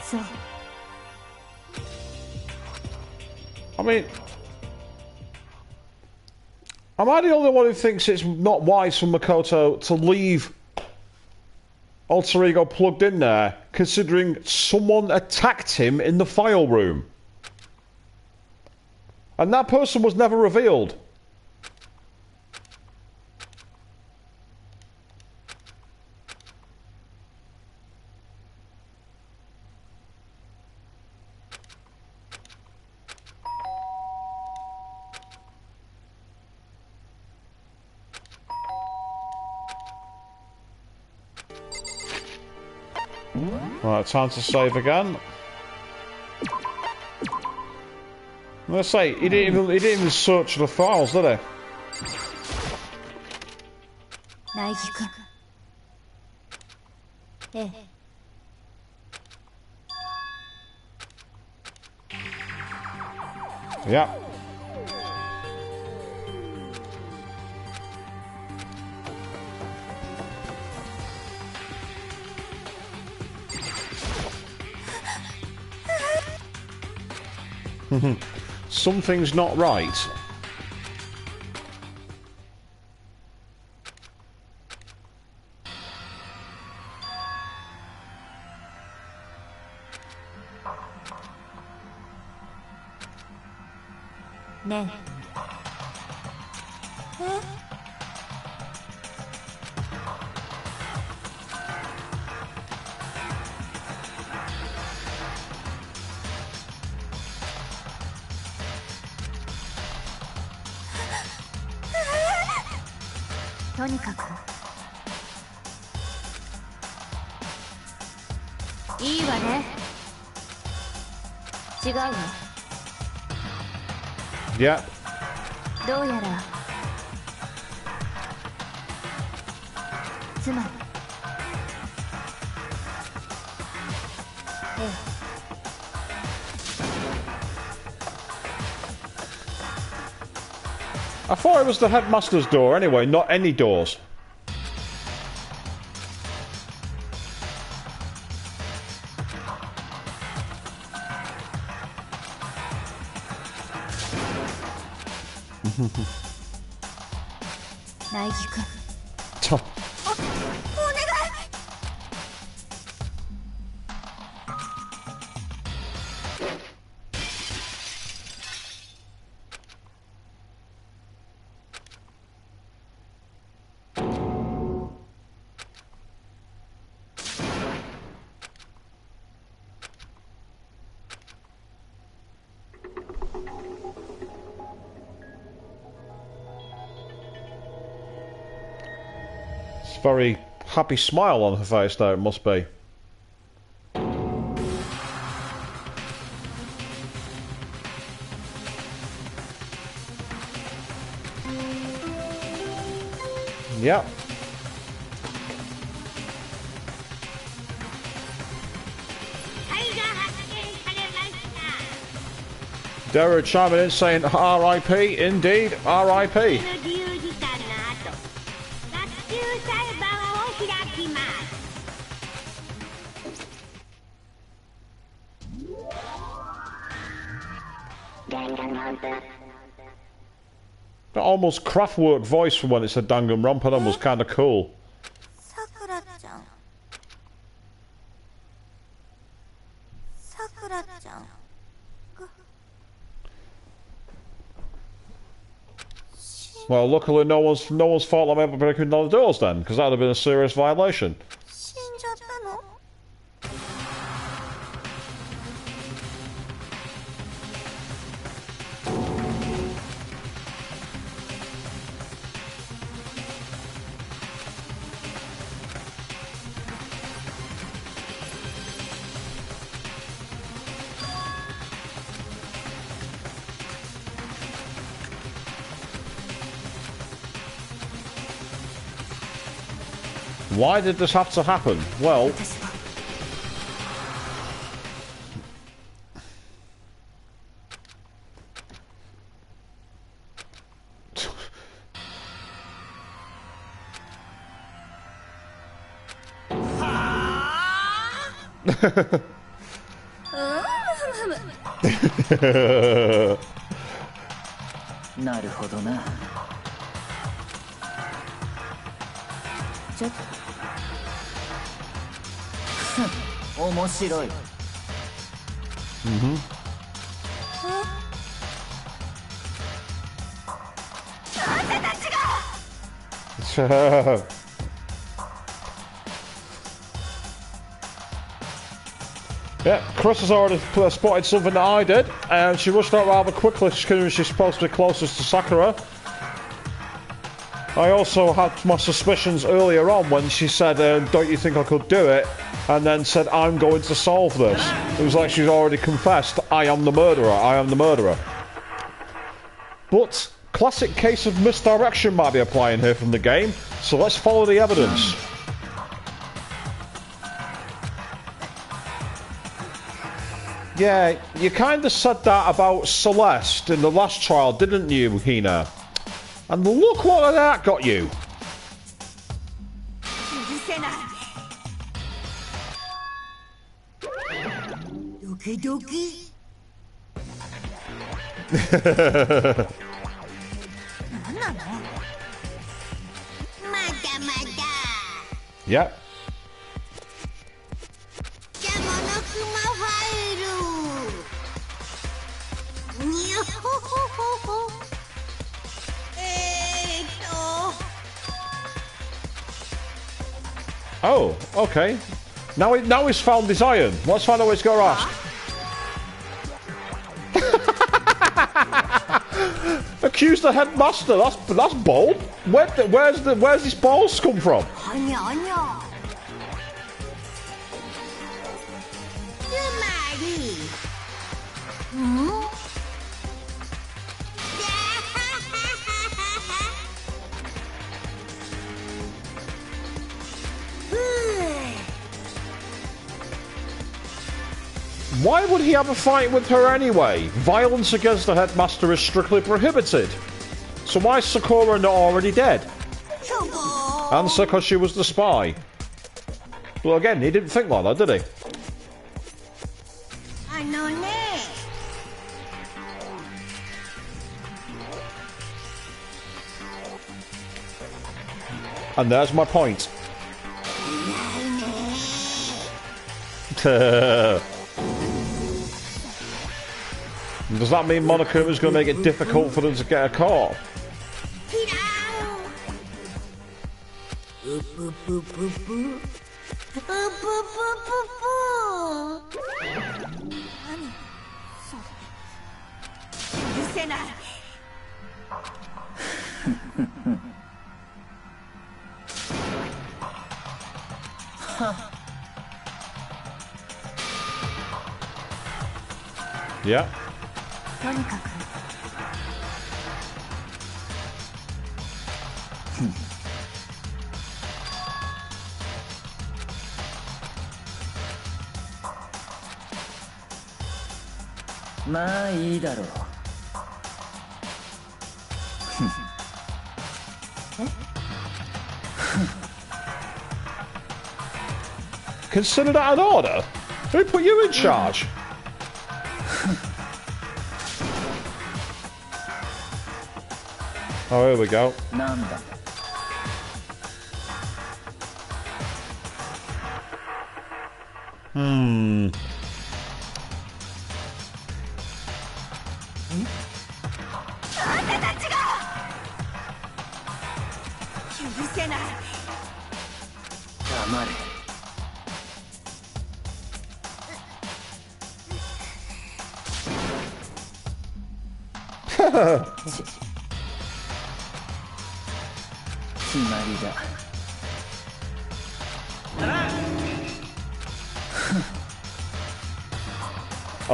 そう。I mean, am I the only one who thinks it's not wise for Makoto to leave Alter Ego plugged in there, considering someone attacked him in the file room? And that person was never revealed. Right, time to save again. Let's say he didn't even search the files, did he? 苗木君。ええ。Yeah. Something's not right. Ne. とにかくいいわね。違うの。 Yeah. どうやらつまりええ I thought it was the headmaster's door anyway, not any doors. Naiki-kun. Very happy smile on her face there, it must be. Yep. Dara chiming in saying R.I.P. Indeed, R.I.P. That almost Kraftwerk voice from when it said Danganronpa then was kind of cool. Sakura-chan. Sakura-chan. Well, luckily no one's fault I'm able to break in the doors then, because that would have been a serious violation. Why did this have to happen? Well... Yeah, Chris has already spotted something that I did, and she rushed out rather quickly considering she's supposed to be closest to Sakura. I also had my suspicions earlier on when she said, don't you think I could do it? And then said, I'm going to solve this. It was like she's already confessed, I am the murderer, I am the murderer. But, classic case of misdirection might be applying here from the game, so let's follow the evidence. Yeah, you kind of said that about Celeste in the last trial, didn't you, Hina? And look what that got you. Yep. Oh, okay. Now he's found his iron. Let's find out what he's got to ask. Accuse the headmaster. That's bold. Where's this balls come from? Why would he have a fight with her anyway? Violence against the headmaster is strictly prohibited. So why is Sakura not already dead? Answer, because she was the spy. Well, again, he didn't think like that, did he? And there's my point. Does that mean Monokuma's going to make it difficult for them to get her caught? Yeah. Consider that an order? Who put you in charge? Oh, here we go.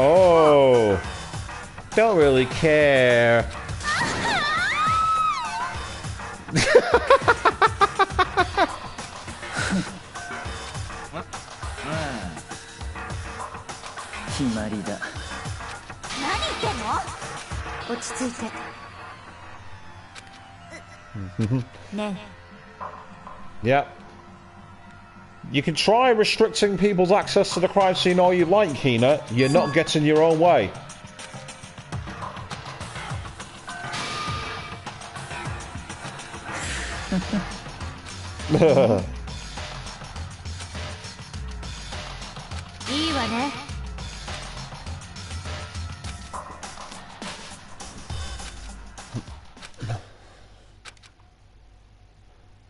Oh, don't really care. Yeah. You can try restricting people's access to the crime scene all you like, Hina. You're not getting your own way.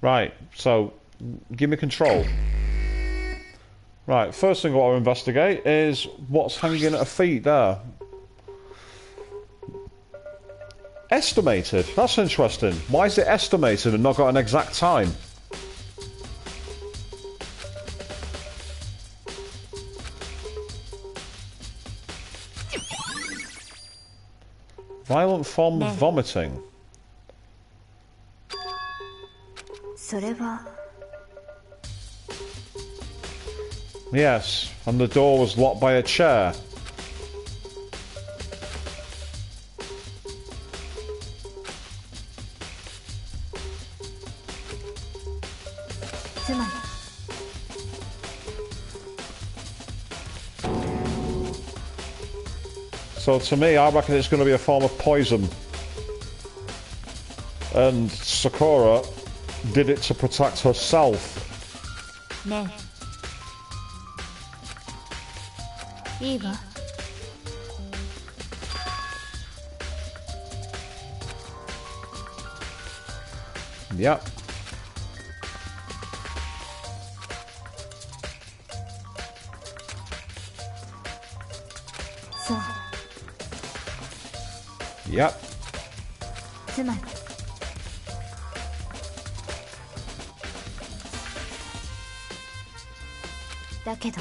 Right, so give me control. Right, first thing I want to investigate is what's hanging at her feet there. Estimated. That's interesting. Why is it estimated and not got an exact time? Violent form of vomiting. それは Yes, and the door was locked by a chair. つまり So to me, I reckon it's going to be a form of poison. And Sakura did it to protect herself. ねえいいわ Yep. So, Yep. つまり だけど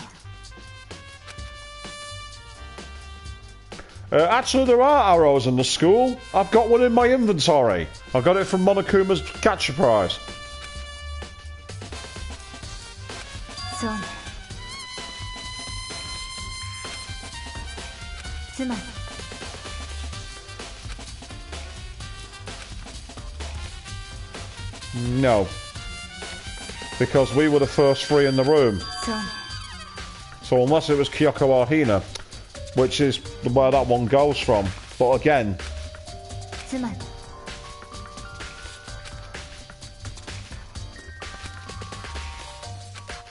Actually, there are arrows in the school. I've got one in my inventory. I got it from Monokuma's Catcher Prize. そうねつまり No. Because we were the first three in the room. そうね So unless it was Kyoko or Hina, which is where that one goes from. But again, つまり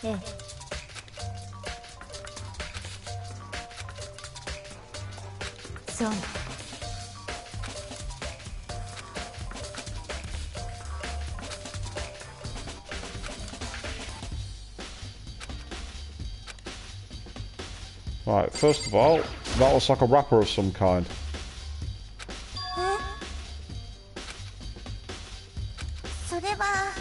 ええそうね right, first of all, that looks like a wrapper of some kind. それは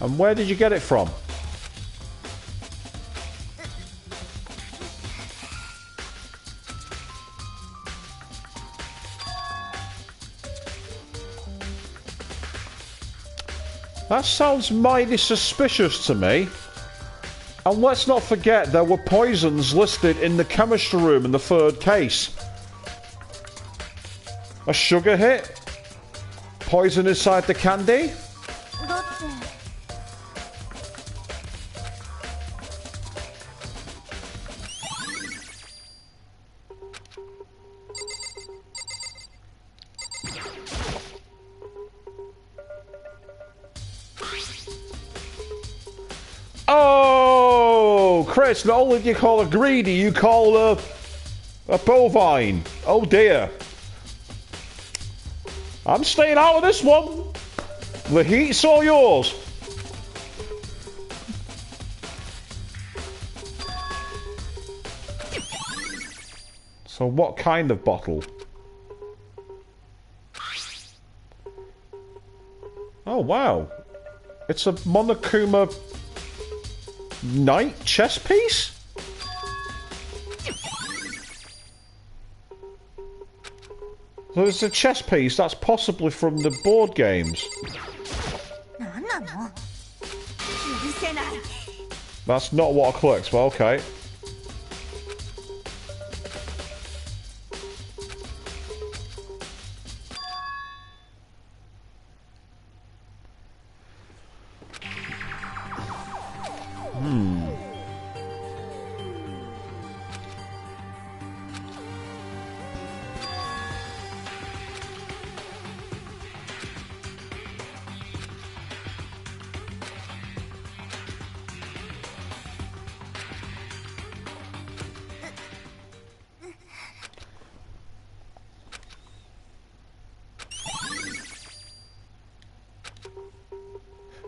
And where did you get it from? That sounds mighty suspicious to me. And let's not forget there were poisons listed in the chemistry room in the third case. A sugar hit? Poison inside the candy? だって Oh, Chris, not only do you call her greedy, you call her a bovine. Oh dear. I'm staying out of this one. The heat's all yours. So what kind of bottle? Oh wow. It's a Monokuma knight chess piece? So it's a chess piece that's possibly from the board games. なんなの許せない That's not what I clicked, but okay.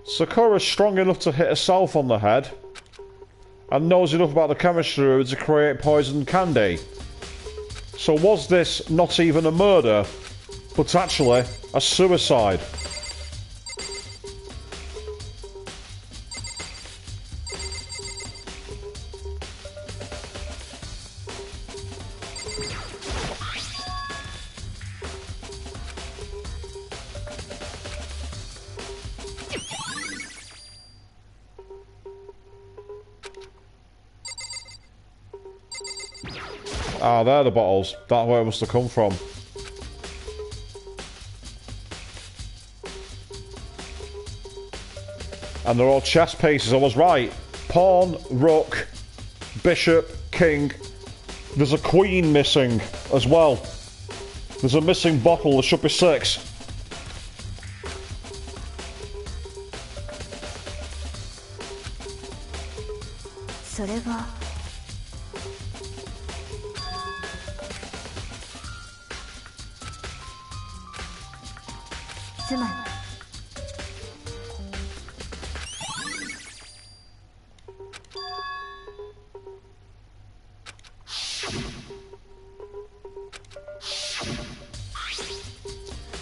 Sakura's strong enough to hit herself on the head and knows enough about the chemistry to create poisoned candy. So was this not even a murder, but actually a suicide? Ah, they're the bottles. That's where it must have come from. And they're all chess pieces. I was right. Pawn, rook, bishop, king. There's a queen missing as well. There's a missing bottle. There should be 6.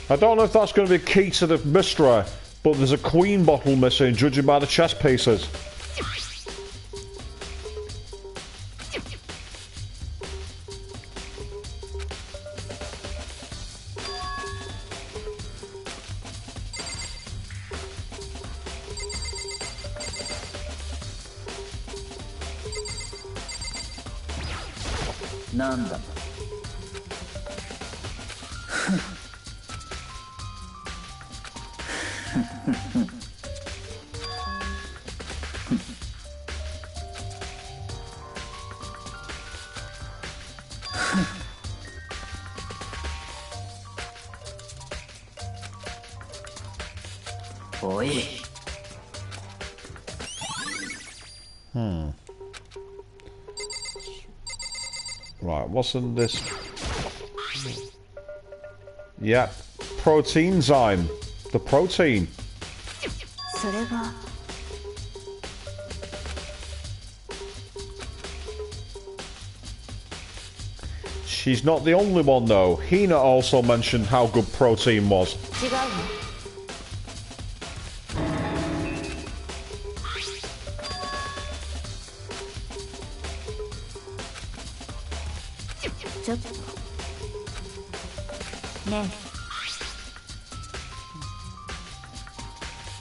I don't know if that's going to be key to the mystery, but there's a queen bottle missing, judging by the chess pieces. Nanda. Right, what's in this? Yeah, protein zyme. The protein. She's not the only one though. Hina also mentioned how good protein was.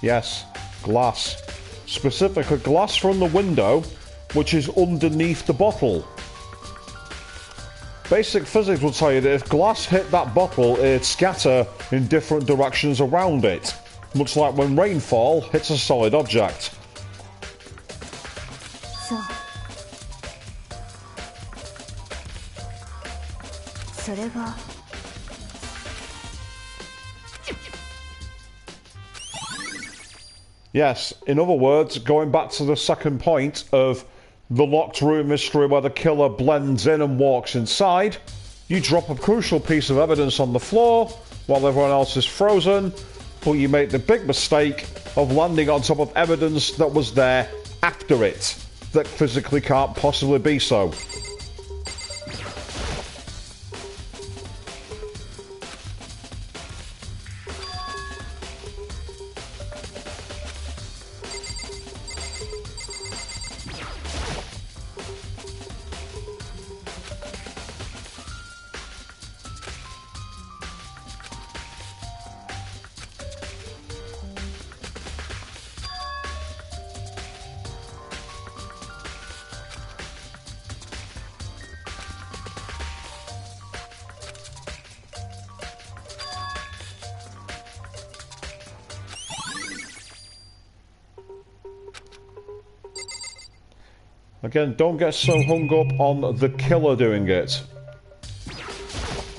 Yes, glass. Specifically glass from the window, which is underneath the bottle. Basic physics will tell you that if glass hit that bottle, it'd scatter in different directions around it. Much like when rainfall hits a solid object. Yes, in other words, going back to the second point of the locked room mystery where the killer blends in and walks inside, you drop a crucial piece of evidence on the floor while everyone else is frozen, but you make the big mistake of landing on top of evidence that was there after it, that physically can't possibly be so. Again, don't get so hung up on the killer doing it.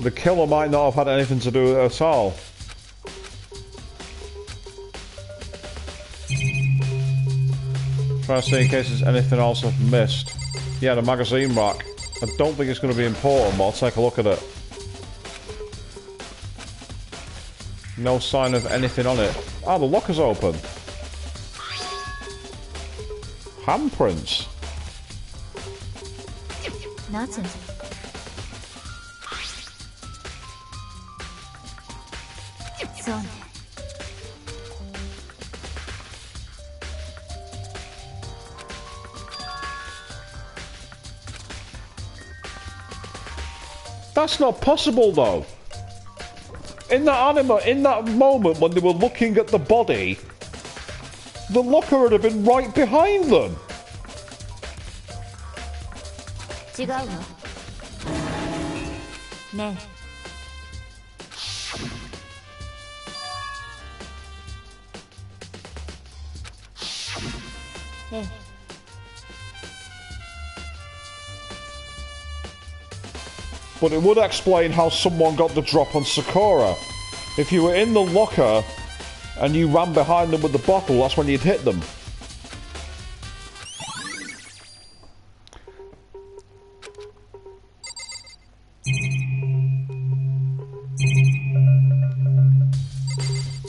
The killer might not have had anything to do with it at all. Trying to see in case there's anything else I've missed. Yeah, the magazine rack. I don't think it's going to be important, but I'll take a look at it. No sign of anything on it. Ah, the locker's open. Handprints. なぜ そうね That's not possible, though. In that in that moment when they were looking at the body, the locker would have been right behind them. 違うわねえええ But it would explain how someone got the drop on Sakura. If you were in the locker and you ran behind them with the bottle, that's when you'd hit them.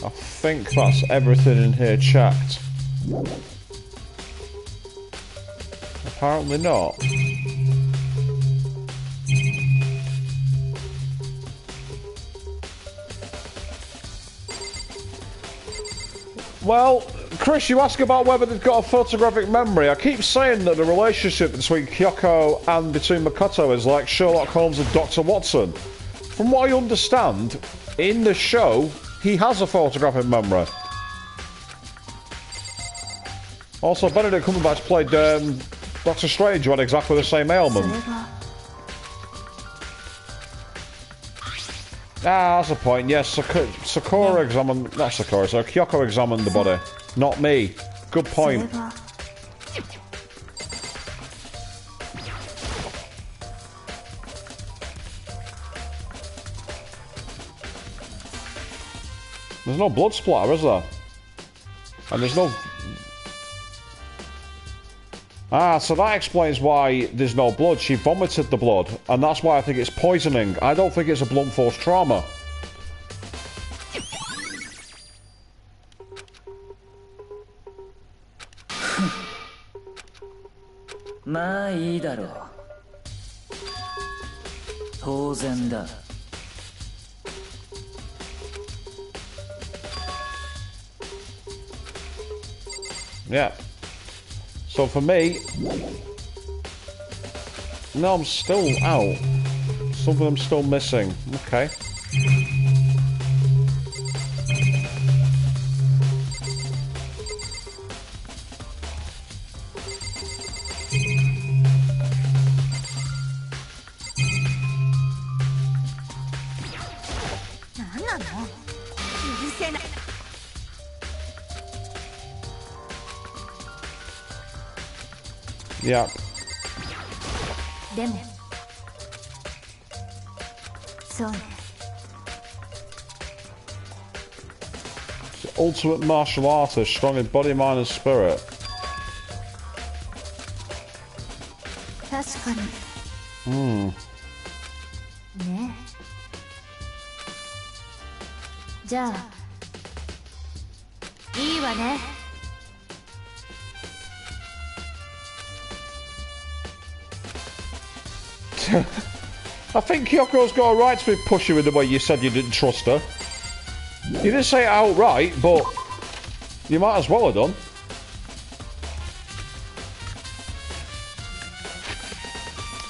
I think that's everything in here checked. Apparently not. Well, Chris, you ask about whether they've got a photographic memory. I keep saying that the relationship between Kyoko and between Makoto is like Sherlock Holmes and Dr. Watson. From what I understand, in the show, he has a photographic memory. Also, Benedict Cumberbatch played Doctor Strange, who had exactly the same ailment. Ah, that's the point. Yes, Sakura examined... Not Sakura, so Kyoko examined the body. Not me. Good point. There's no blood splatter, is there? And there's no... Ah, so that explains why there's no blood. She vomited the blood, and that's why I think it's poisoning. I don't think it's a blunt force trauma. Yeah. So for me, no, I'm still out. Something I'm still missing. Okay. Yeah. The ultimate martial artist, strong in body, mind, and spirit. Hmm. I think Kyoko's got a right to be pushy in the way you said you didn't trust her. You didn't say it outright, but you might as well have done.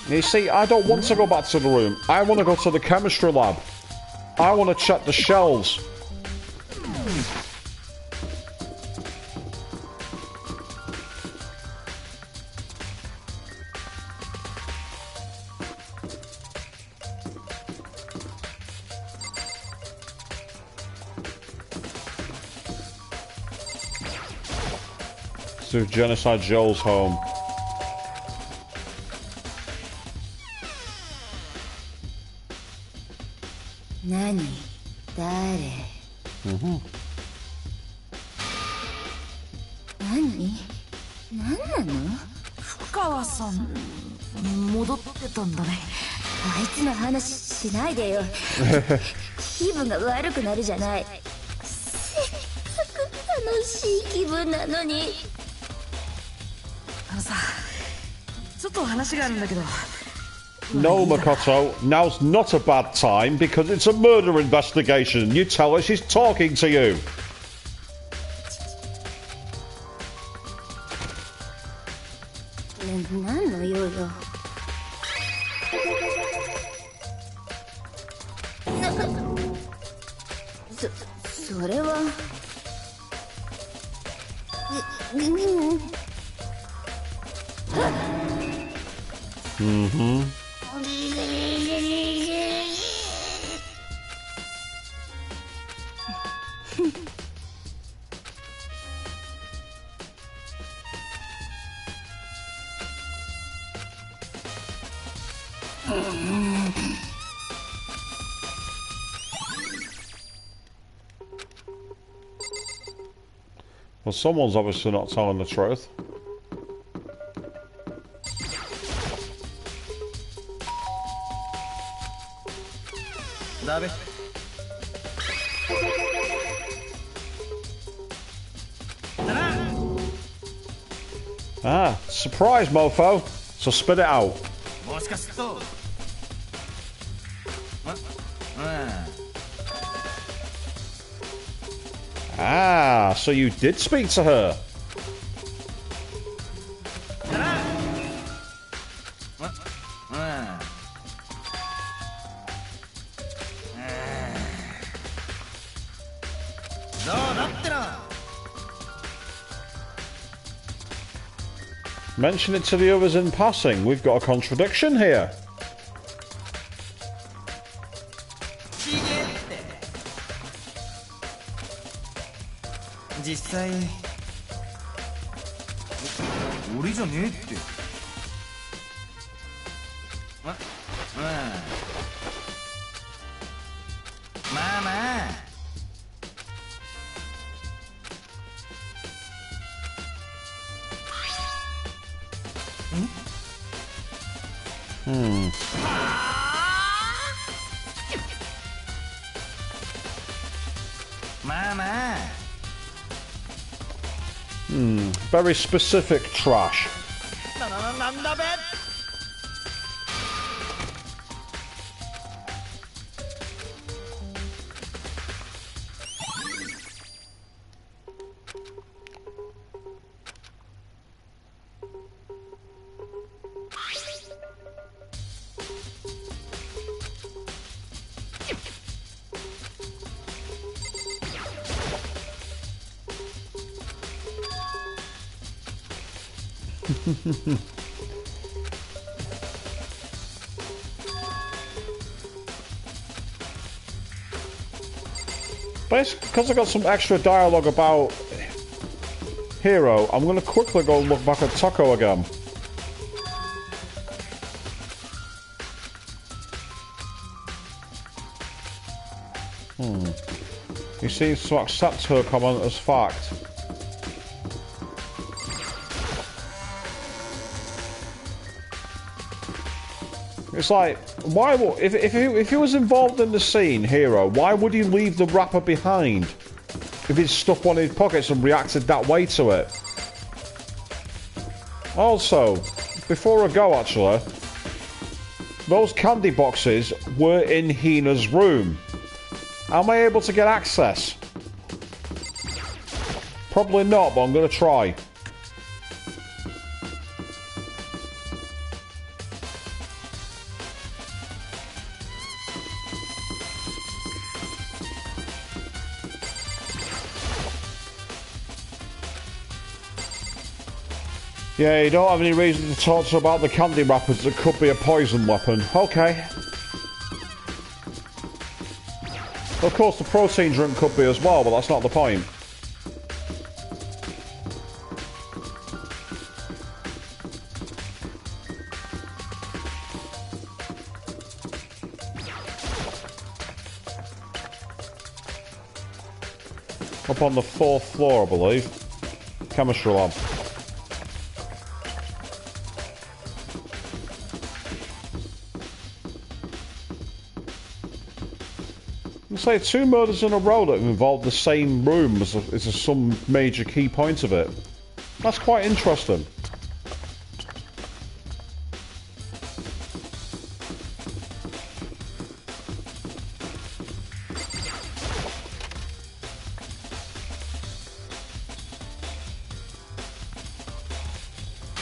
You see, I don't want to go back to the room. I want to go to the chemistry lab. I want to check the shelves. To Genocide Joel's home. Mm-hmm. 深川さん戻ってたんだね。あいつの話しないでよ。気分が悪くなるじゃない。せっかく楽しい気分なのに。No, Makoto, now's not a bad time because it's a murder investigation. You tell her she's talking to you. Well, someone's obviously not telling the truth. Ah, surprise, mofo. So spit it out. Ah, so you did speak to her. Mention it to the others in passing. We've got a contradiction here. Very specific trash. Basically, because I got some extra dialogue about Hero, I'm going to quickly go look back at Taco again. He seems to accept her comment as fact. It's like, why would, if he was involved in the scene, Hero, why would he leave the wrapper behind if he'd stuck one in his pockets and reacted that way to it? Also, before I go actually, those candy boxes were in Hina's room. Am I able to get access? Probably not, but I'm going to try. Yeah, you don't have any reason to talk to her about the candy wrappers that could be a poison weapon. Okay. Of course, the protein drink could be as well, but that's not the point. Up on the 4th floor, I believe. Chemistry lab. Say 2 murders in a row that have involved the same room is some major key point of it. That's quite interesting.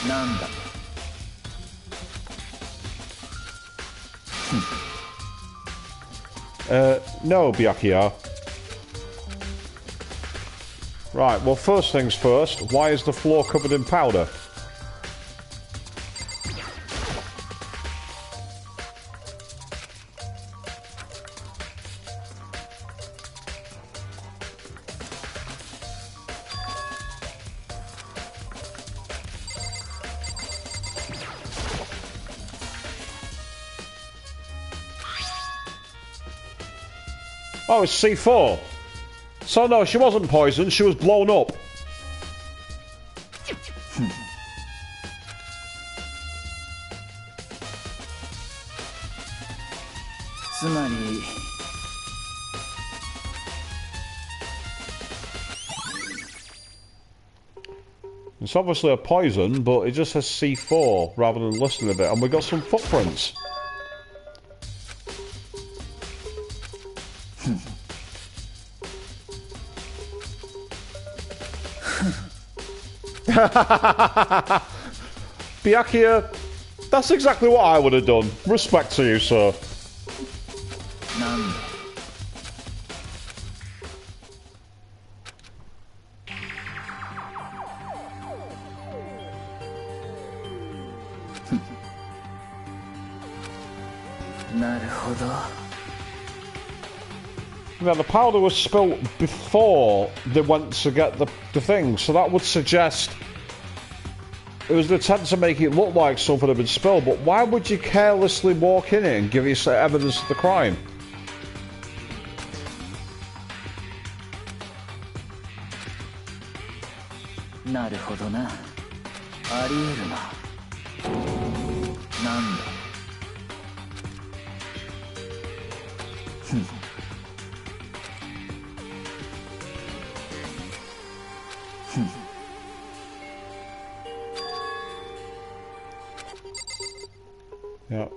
なんだ。No, Byakuya. Right, well, first things first, why is the floor covered in powder? Oh, it's C4. So no, she wasn't poisoned, she was blown up. つまり It's obviously a poison, but it just says C4 rather than listing of it, and we got some footprints. Byakuya, that's exactly what I would have done. Respect to you, sir. なんだ。なるほど。 Now, the powder was spilt before they went to get the thing, so that would suggest it was an attempt to make it look like something had been spilled, but why would you carelessly walk in it and give us evidence of the crime? なるほどな。ありえるな。なんだ。ふん。 Yep.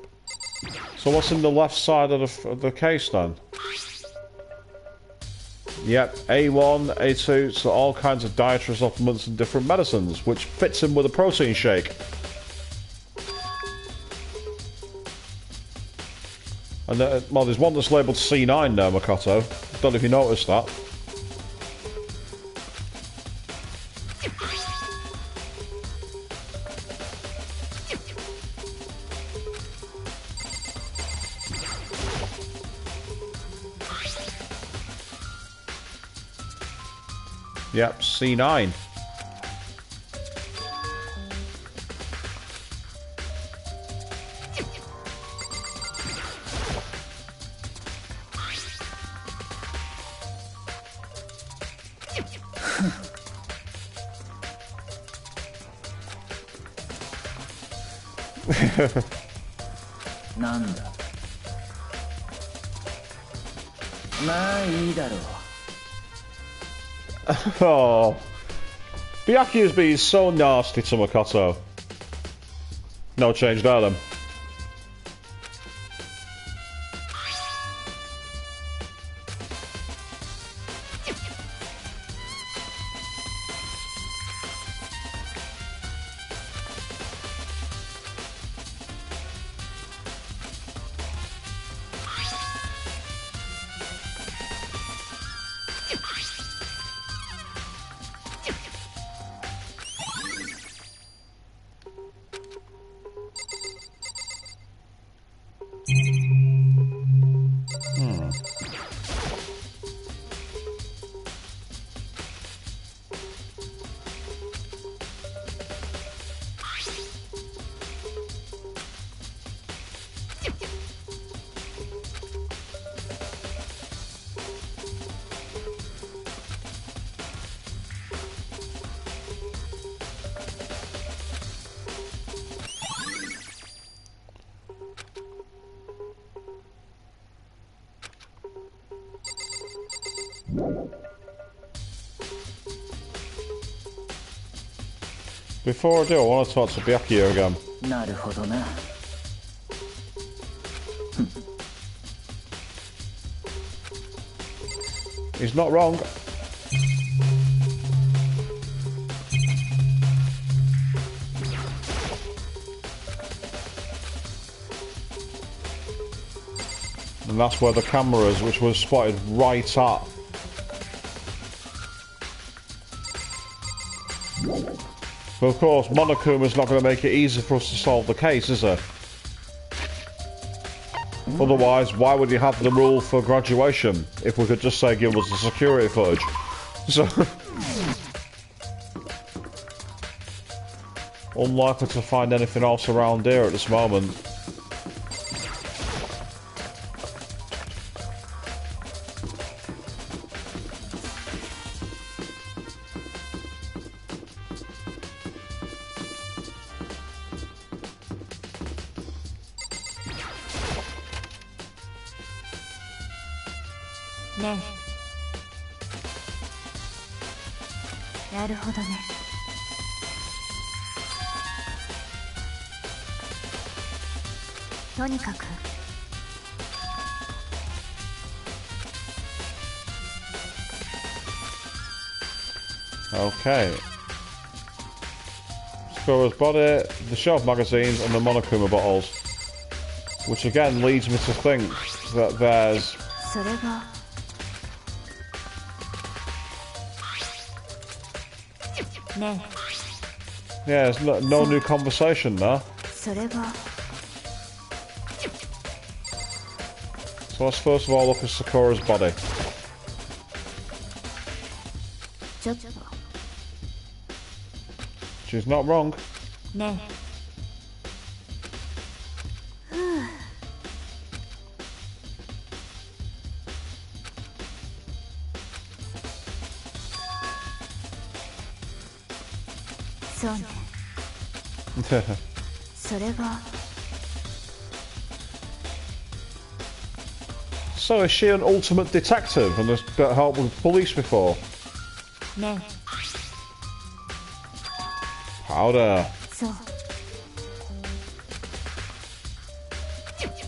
So what's in the left side of the case then? Yep, A1, A2, so all kinds of dietary supplements and different medicines, which fits in with a protein shake. And well, there's one that's labelled C9 now, Makoto. Don't know if you noticed that. Yep, C9. Nanda. まあいいだろう。 Oh, Byakuya's being so nasty to Makoto. No change there then. Before I do, I want to talk to Byakuya again. なるほどな。 He's not wrong. And that's where the camera is, which was spotted right at. But of course, Monokuma's not going to make it easy for us to solve the case, is it? Otherwise, why would you have the rule for graduation if we could just say give us the security footage? So... unlikely to find anything else around here at this moment. Ne. なるほどね。とにかく Okay. Scorer's body, the shelf magazines, and the Monokuma bottles. Which again leads me to think that there's... それが ね yeah, there's no new conversation there. それが So let's first of all look at Sakura's body. ちょっと She's not wrong. ねふうそうねそれが So is she an ultimate detective and has got help with police before? ね Powder. そう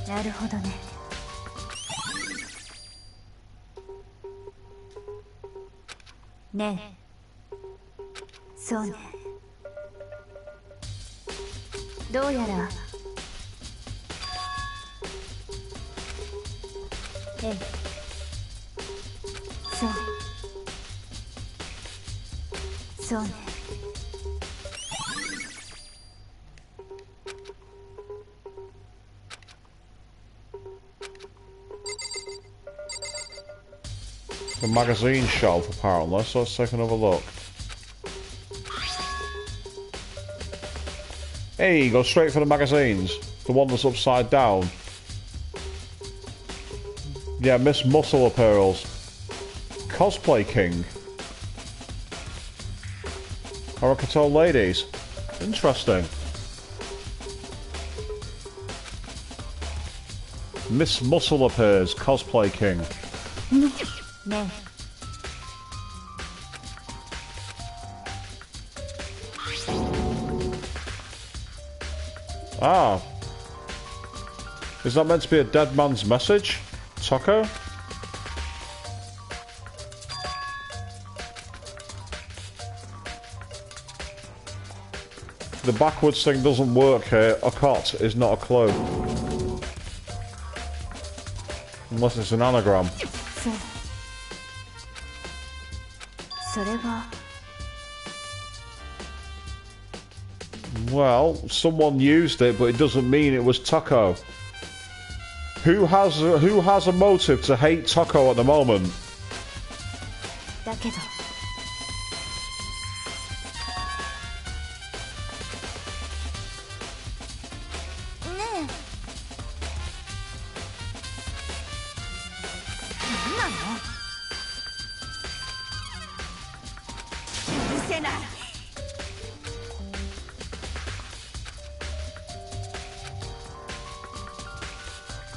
なるほどねねそうねどうやらええそうそうね The magazine shelf, apparently, so let's take another look. Hey, go straight for the magazines. The one that's upside down. Yeah, Miss Muscle Apparels. Cosplay King. Horacato Ladies. Interesting. Miss Muscle Appears, Cosplay King. ね Ah. Is that meant to be a dead man's message? Taco? The backwards thing doesn't work here. A cot is not a clue. Unless it's an anagram. そうそれが Well, someone used it, but it doesn't mean it was Taco. Who has a motive to hate Taco at the moment? だけど ねえ何なの許せない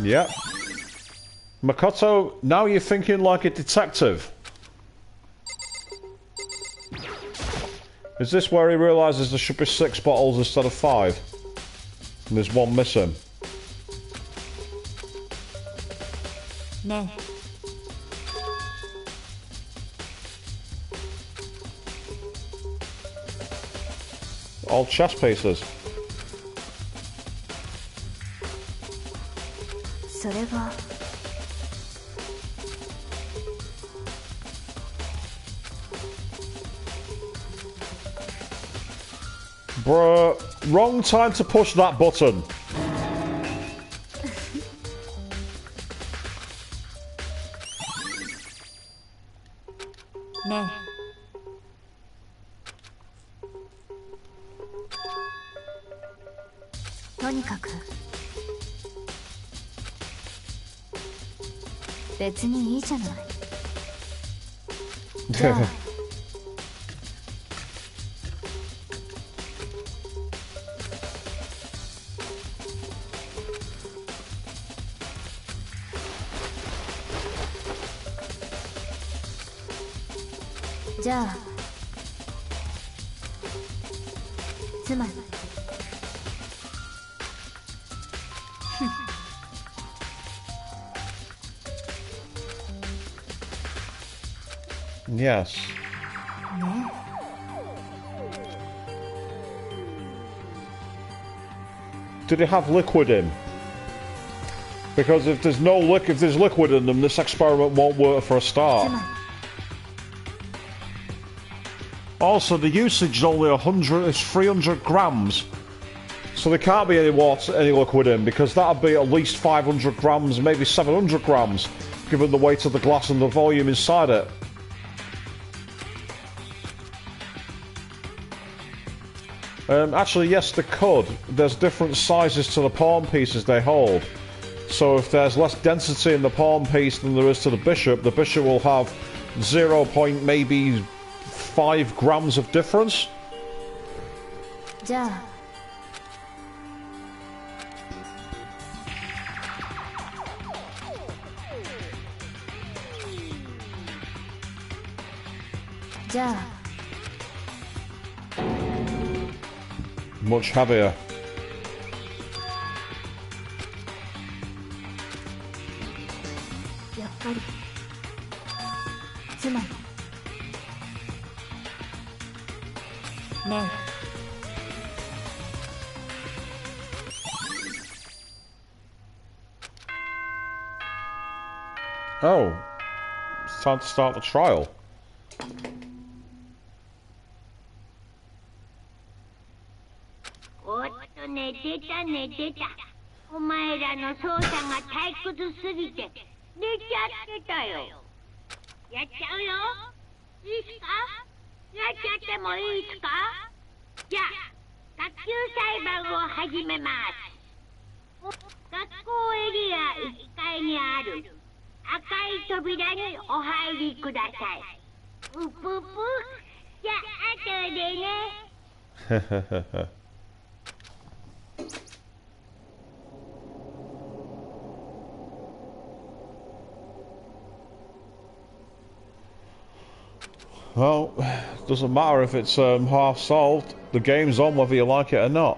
Yep. Makoto, now you're thinking like a detective. Is this where he realises there should be 6 bottles instead of 5? And there's one missing. ね All chess pieces. それが Bruh, wrong time to push that button. Ne. とにかく別にいいじゃない。じゃあじゃあつまりYes. Did it have liquid in? Because if there's if there's liquid in them, this experiment won't work for a start. Also, the usage is only 300 grams. So there can't be any liquid in, because that'd be at least 500 grams, maybe 700 grams, given the weight of the glass and the volume inside it. Actually, yes, they could. There's different sizes to the pawn pieces they hold. So if there's less density in the pawn piece than there is to the bishop will have 0.maybe 5 grams of difference. じゃあじゃあ Much heavier. やっぱりつまりね Oh, it's time to start the trial. おっと寝てた寝てた。お前らの操作が退屈すぎて寝ちゃってたよ。やっちゃうよ。いいっすか？やっちゃってもいいっすか？じゃあ学級裁判を始めます。学校エリア1階にある赤い扉にお入りください。ぷぷぷ。じゃあ後でね。Well, doesn't matter if it's half solved. The game's on whether you like it or not.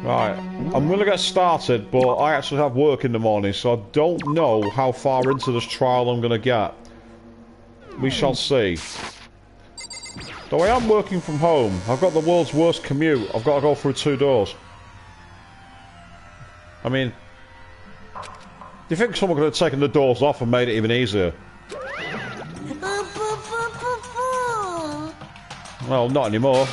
Right, I'm going to get started, but I actually have work in the morning, so I don't know how far into this trial I'm going to get. We shall see. Though I am working from home, I've got the world's worst commute. I've got to go through 2 doors. I mean, do you think someone could have taken the doors off and made it even easier? Well, not anymore.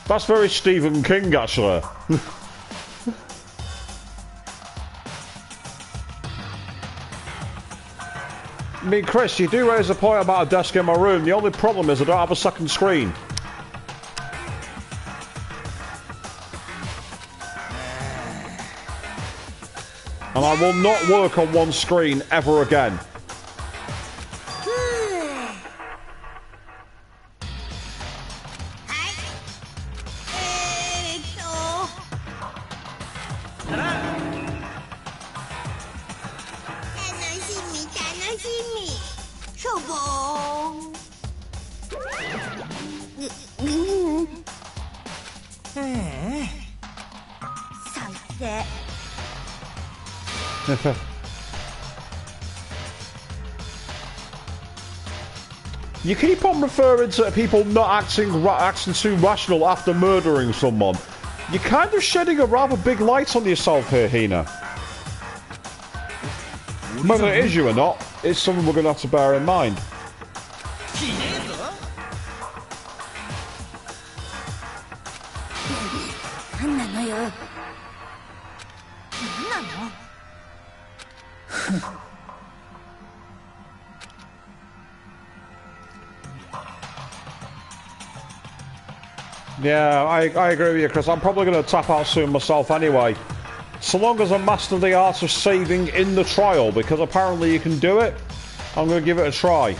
That's very Stephen King, actually. I mean, Chris, you do raise a point about a desk in my room. The only problem is I don't have a second screen. And I will not work on one screen ever again. で You keep on referring to people not acting too rational after murdering someone. You're kind of shedding a rather big light on yourself here, Hina. Whether it is you or not, it's something we're going to have to bear in mind. 何なのよ。何なの。 Yeah, I agree with you, Chris. I'm probably going to tap out soon myself anyway. So long as I master the art of saving in the trial, because apparently you can do it, I'm going to give it a try.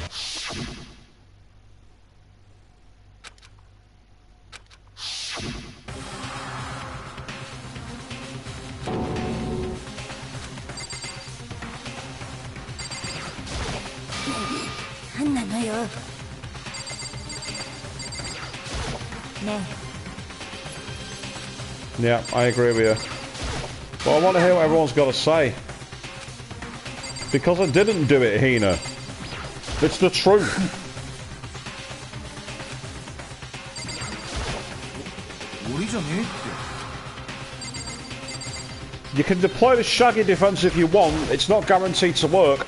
Yeah, I agree with you. But I want to hear what everyone's got to say. Because I didn't do it, Hina. It's the truth. You can deploy the Shaggy defense if you want. It's not guaranteed to work.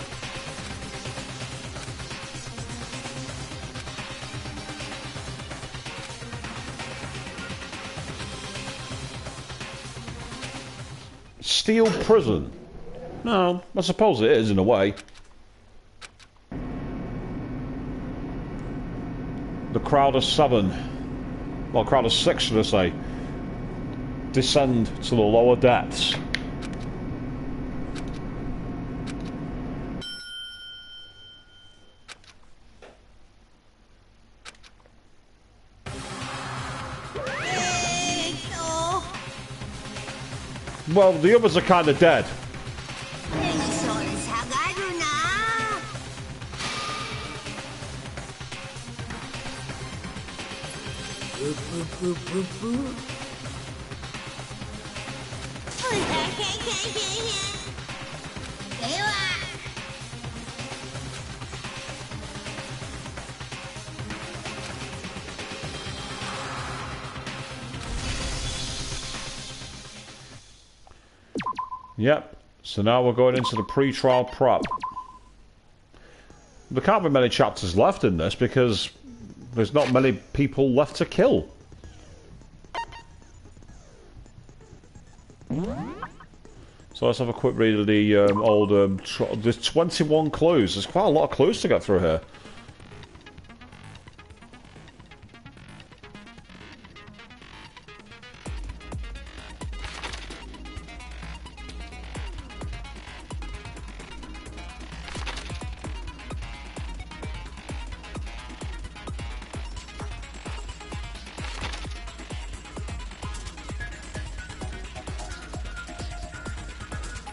Steel prison? No, I suppose it is in a way. The crowd of 7, well, crowd of 6 should I say, descend to the lower depths. Well, the others are kind of dead. Yep, so now we're going into the pre-trial prep. There can't be many chapters left in this because there's not many people left to kill. So let's have a quick read of the there's 21 clues. There's quite a lot of clues to get through here.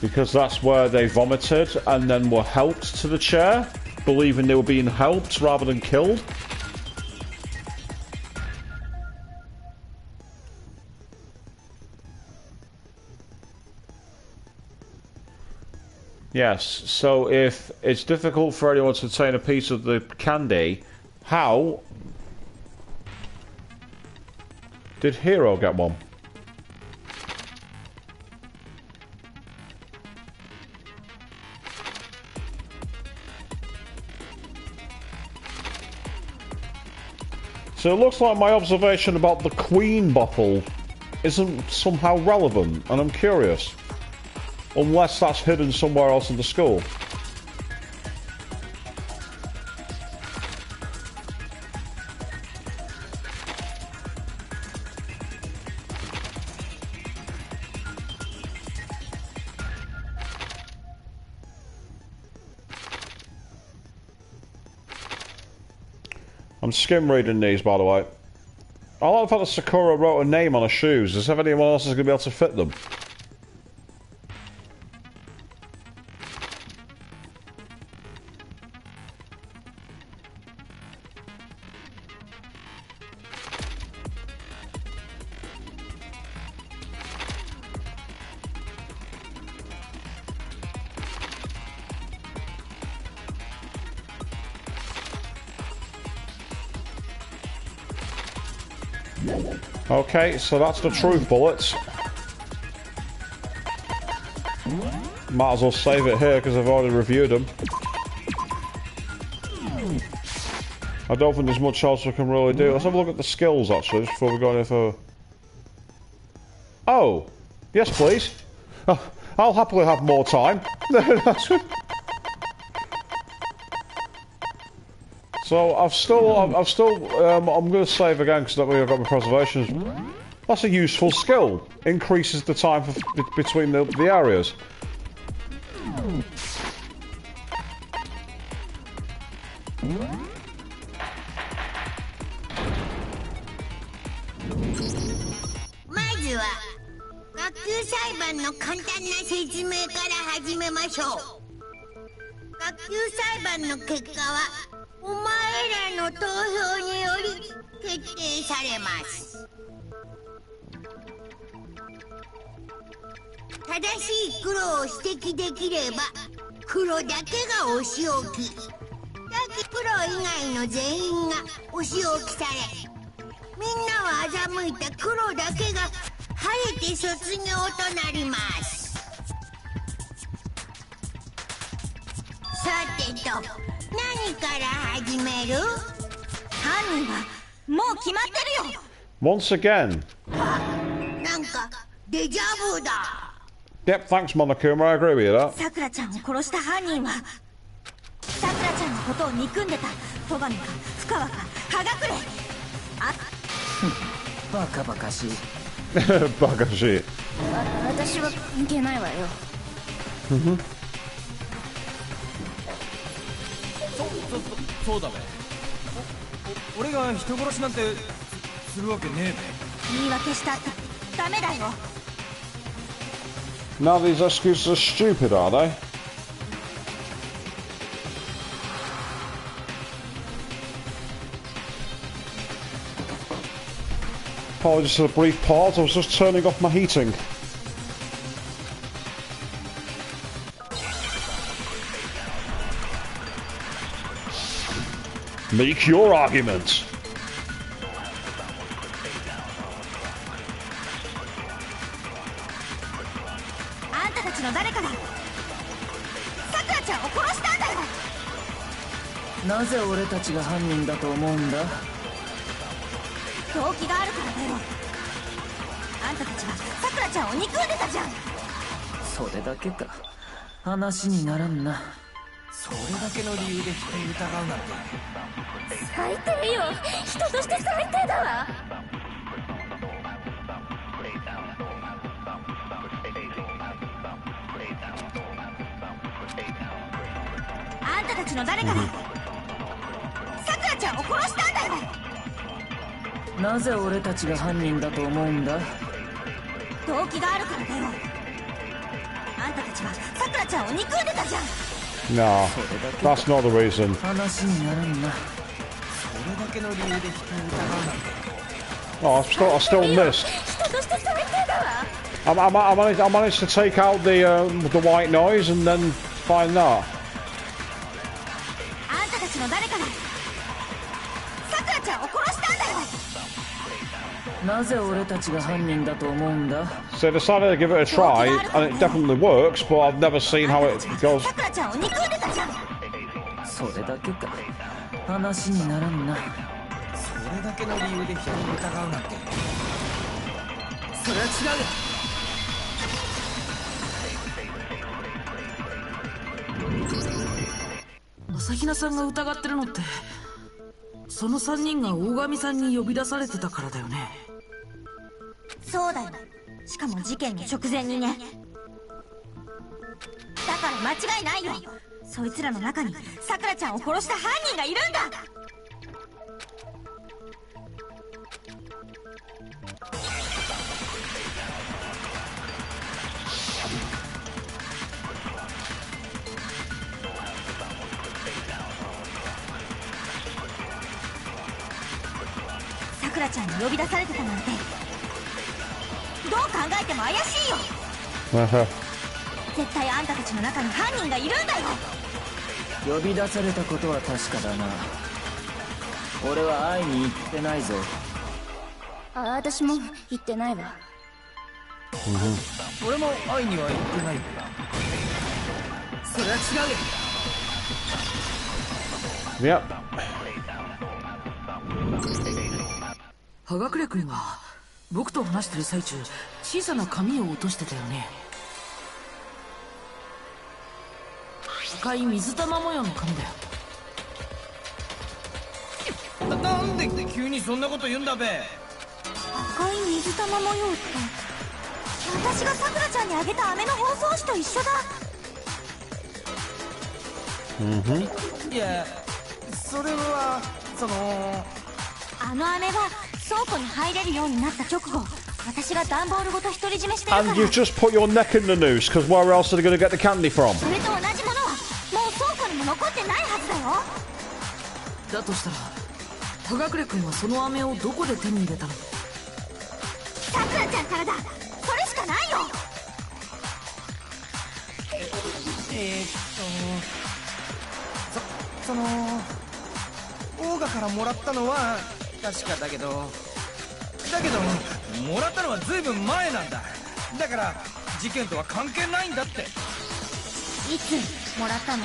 Because that's where they vomited and then were helped to the chair, believing they were being helped rather than killed. Yes, so if it's difficult for anyone to obtain a piece of the candy, how did Hero get one? So it looks like my observation about the Queen bottle isn't somehow relevant, and I'm curious. Unless that's hidden somewhere else in the school. I'm skim reading these, by the way. I like the fact that Sakura wrote a name on her shoes, as if anyone else is going to be able to fit them. Okay, so that's the truth bullets. Might as well save it here because I've already reviewed them. I don't think there's much else we can really do. Let's have a look at the skills actually before we go any further. Oh, yes please. Oh, I'll happily have more time. So I'm going to save again because that way I've got my preservations. That's a useful skill. Increases the time between the areas. Once again. Yep, thanks Monokuma, I agree with you that. Bakashi. 私は関係ないわよ。そうだべ。俺が人殺しなんてするわけねえべ。言い訳したってダメだよ。Now these excuses are stupid, are they? Apologies for the brief pause, I was just turning off my heating. Make your argument. No, that's not the reason. Oh, I still missed. I managed to take out the white noise and then find that. So I decided to give it a try, and it definitely works, but I've never seen how it goes. Asahina さんが疑ってるのってその3人が大神さんに呼び出されてたからだよね。そうだよ。しかも事件の直前にね。だから間違いないよ。そいつらの中にさくらちゃんを殺した犯人がいるんだ。さくらちゃんに呼び出されてたなんてどう考えても怪しいよ。絶対あんたたちの中に犯人がいるんだよ。呼び出されたことは確かだな。俺は会いに行ってないぞ。あ、私も言ってないわ。俺も会いには行ってないんだ。それは違うよ。Yep. 葉隠君が僕と話してる最中、小さな紙を落としてたよね。赤い水玉模様の紙だよ。なんで急にそんなこと言うんだべ。赤い水玉模様って私がさくらちゃんにあげた飴の包装紙と一緒だ。いや、それはそのあの飴は倉庫に入れるようになった直後、私が段ボールごと独り占めしてるから。 And you've just put your neck in the noose, because where else are they going to get the candy from? それと同じものはもう倉庫にも残ってないはずだよ。だとしたら葉隠君はその飴をどこで手に入れたの？さくらちゃんからだ。それしかないよ。そのオーガからもらったのは確かだけどもらったのはずいぶん前なんだ。だから事件とは関係ないんだって。いつもらったの？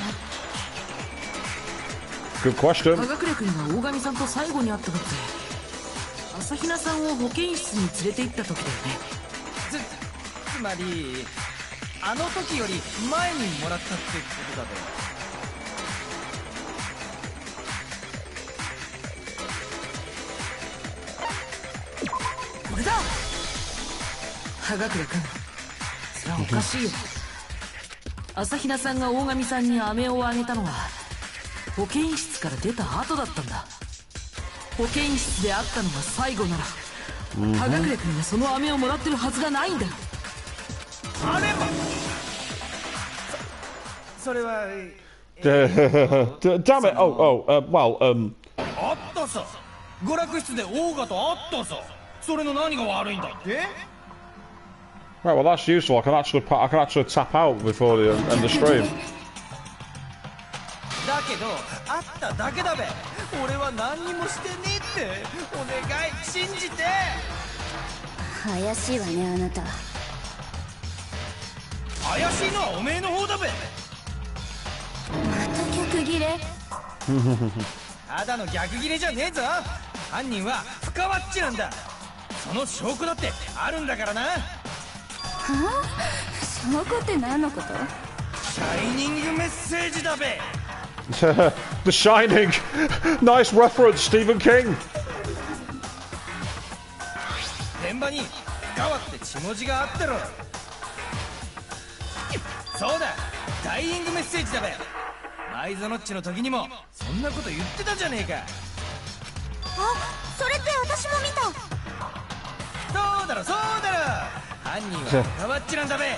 Good question. 葉隠君が大神さんと最後に会ったのって朝比奈さんを保健室に連れて行った時だよね。つまりあの時より前にもらったってことだべ。これだ。葉隠君、それはおかしいよ。朝比奈さんが大神さんに飴をあげたのは保健室から出た後だったんだ。保健室で会ったのが最後なら葉隠君がその飴をもらってるはずがないんだよ。あればそれはDamn it. Well, あったさ。娯楽室でオーガと会ったさ。それの何が悪いんだって。 right, well, that's useful. I can actually tap out before the end of the stream. だけど会っただけだべ。俺は何にもしてねえって。お願い信じて。怪しいわね、あなた。怪しいのはおめえの方だべ。また逆ギレ？ただの逆ギレじゃねえぞ。犯人は深ワッチなんだ。その証拠だってあるんだからな。はあ？証拠って何のこと？シャイニングメッセージだべ。The Shining. Nice reference, Stephen King. 現場に深ワって血文字があったろ。そうだ、ダイイングメッセージだべ。マイゾノッチの時にもそんなこと言ってたじゃねえか。あ、それって私も見た。そうだろそうだろ。犯人は深ワッチなんだべ。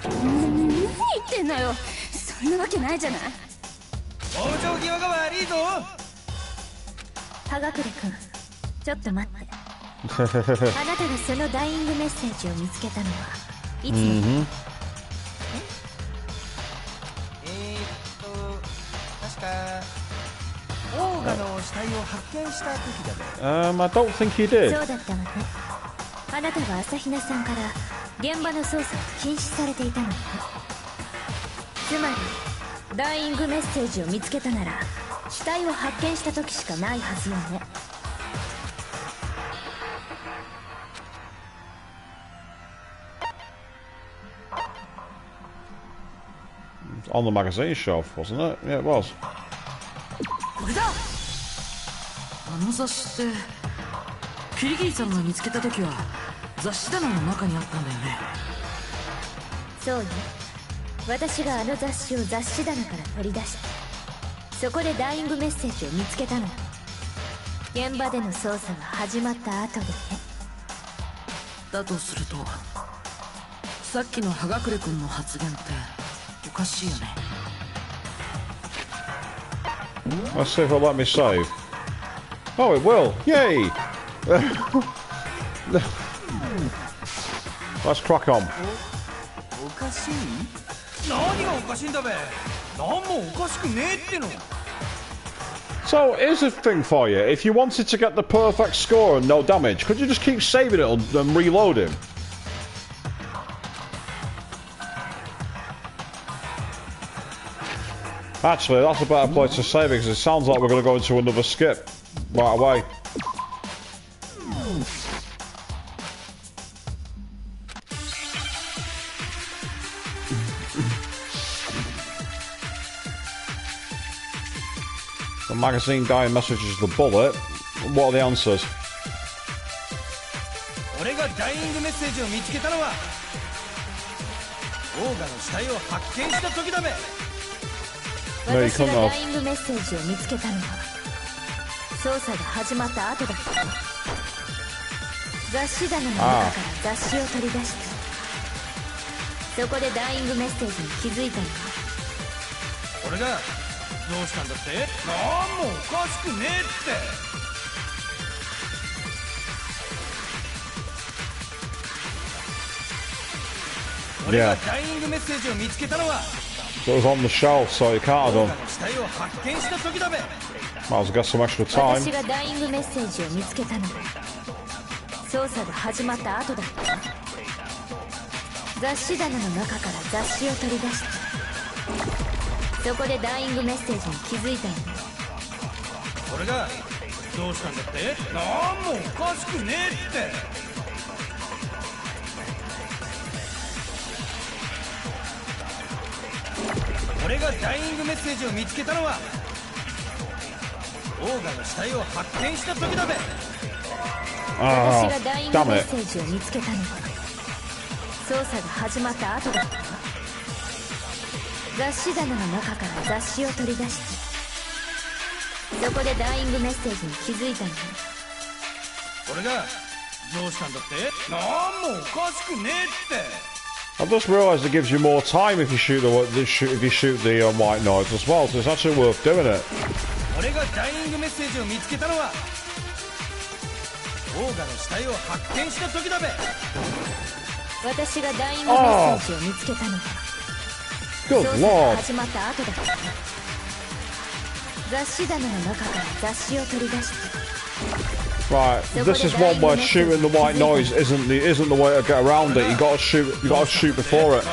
何言ってんのよ。そんなわけないじゃない。傍聴際が悪いぞ。葉隠君、ちょっと待って。あなたがそのダイイングメッセージを見つけたのはいつの？確かオーガの死体を発見した時だべ。I don't think he did. そうだったわね。あなたは朝比奈さんから現場の捜査を禁止されていたのね。つまりダイイングメッセージを見つけたなら死体を発見した時しかないはずよね。On the magazine shelf, wasn't it? Yeah, it was. これだ。あの雑誌ってキリギリさんが見つけた時は雑誌棚の中にあったんだよね。そうよ。私があの雑誌を雑誌棚から取り出して、そこでダイイングメッセージを見つけたのよ。現場での捜査が始まった後でね。だとするとさっきの葉隠君の発言っておかしいよね。 Let's see if it'll let me save. Oh, it will. Yay! Let's crack on. おかしい？何がおかしいんだべ。何もおかしくねえっての。So here's the thing for you. If you wanted to get the perfect score and no damage, could you just keep saving it and reloading? Actually, that's a better place to save it because it sounds like we're going to go into another skip right away. The magazine dying messages the bullet. What are the answers? Here you couldn't have. ダイイングメッセージを見つけたのは捜査が始まった後だった。雑誌棚の中から雑誌を取り出した。そこでダイイングメッセージに気づいたのは俺がどうしたんだって？なんもおかしくねえって。俺がダイイングメッセージを見つけたのは It was on the shelf, so you can't have done. 死体を発見した時だべ。 Might as well get some extra time. 私がダイイングメッセージを見つけたのは捜査が始まった後だった。雑誌棚の中から雑誌を取り出した。そこでダイイングメッセージに気づいたの。俺がどうしたんだって？なんもおかしくねえって。俺がダイイングメッセージを見つけたのはオーガの死体を発見した時だべ。私がダイイングメッセージを見つけたのは捜査が始まった後だった。雑誌棚の中から雑誌を取り出した。そこでダイイングメッセージに気づいたの。俺がどうしたんだって？なんもおかしくねえって。I just realised it gives you more time if you shoot the white noise as well, so it's actually worth doing it. 俺がダイイングメッセージを見つけたのはオーガの死体を発見した時だべ。私がダイイングメッセージを見つけたのは捜査が始まった後だった。雑誌棚の中から雑誌を取り出した。Right, this is one where shooting the white noise isn't the way to get around it. You gotta shoot before it.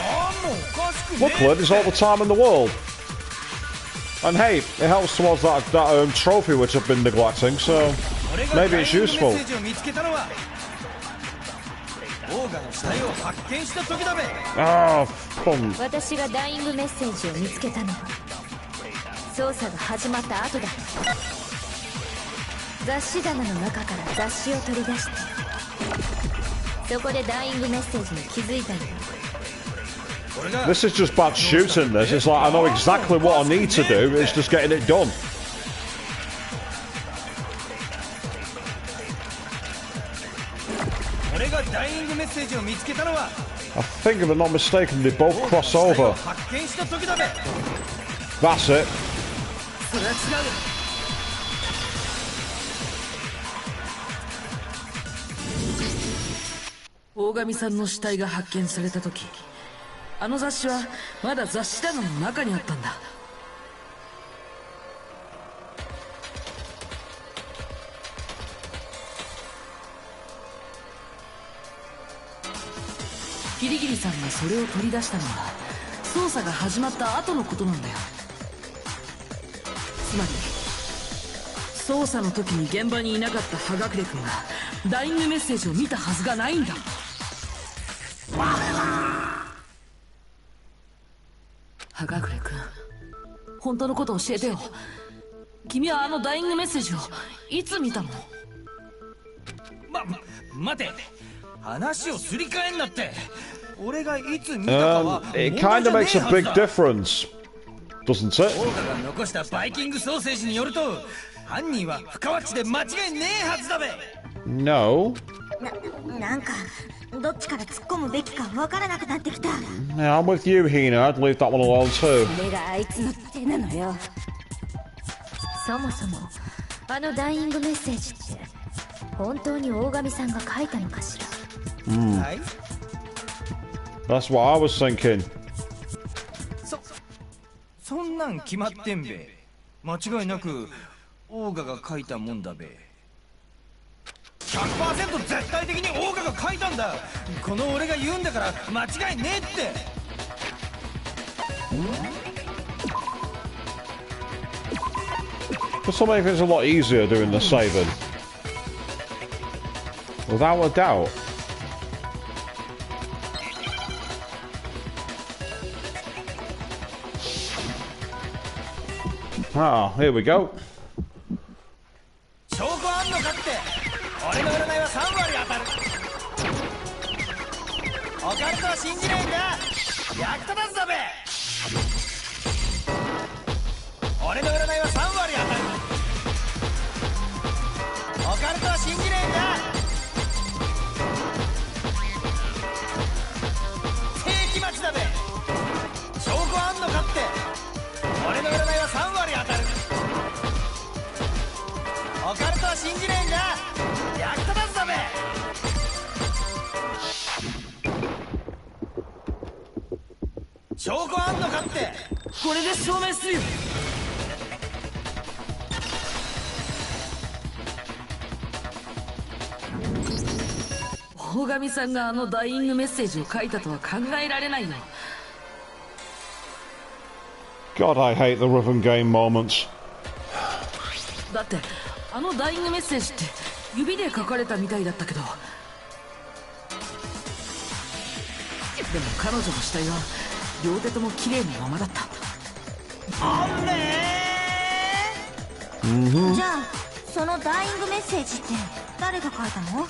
Luckily, there's all the time in the world. And hey, it helps towards that trophy which I've been neglecting, so maybe it's useful. Ah, fun. 私がダイイングメッセージを見つけたのは捜査が始まった後だった。雑誌棚の中から雑誌を取り出した。そこでダイイングメッセージに気づいたの。This is just bad shooting, this. It's like I know exactly what I need to do, it's just getting it done. I think if I'm not mistaken, they both cross over. That's it. 大神さんの死体が発見された時、あの雑誌はまだ雑誌棚の中にあったんだ。キリギリさんがそれを取り出したのは捜査が始まった後のことなんだよ。つまり捜査の時に現場にいなかった葉隠君がダイイングメッセージを見たはずがないんだ。葉隠君、本当のこと教えてよ。君はあのダイイングメッセージをいつ見たの？待て、話をすり替えんなって。俺がいつ見たかはit kind of makes a big difference, doesn't it? オーガが残したバイキングソーセージによると犯人は深ワッチで間違いねえはずだべ。 No. なんかどっちから突っ込むべきかわからなくなってきた。 Yeah, I'm with you, Hina. I'd leave that one alone too. それがあいつの手なのよ。そもそもあのダイイングメッセージって本当に大神さんが書いたのかしら。はい。That's what I was thinking. そんなん決まってんべ。間違いなくオーガが書いたもんだべ。100% 絶対的にオーガが書いたんだ。この俺が言うんだから間違いねえって。For some reason, it's a lot easier doing the saving. Without a doubt. Ah, here we go. 証拠あんのかって。俺の占いは3割当たる。オカルトは信じないんだ。役立たずだべ。俺の占いは3割当たる。オカルトは信じないんだ。世紀末だべ。証拠あんのかって。俺の占いは3割当たる。オカルトは信じないんだ。役立たずだべ。証拠あんのかって。これで証明するよ。大神さんがあのダイイングメッセージを書いたとは考えられないよ。God, I hate the rhythm game moments. だってあのダイイングメッセージって指で書かれたみたいだったけど、でも彼女の死体は両手とも綺麗なままだった。じゃあそのダイイングメッセージって誰が書いたの？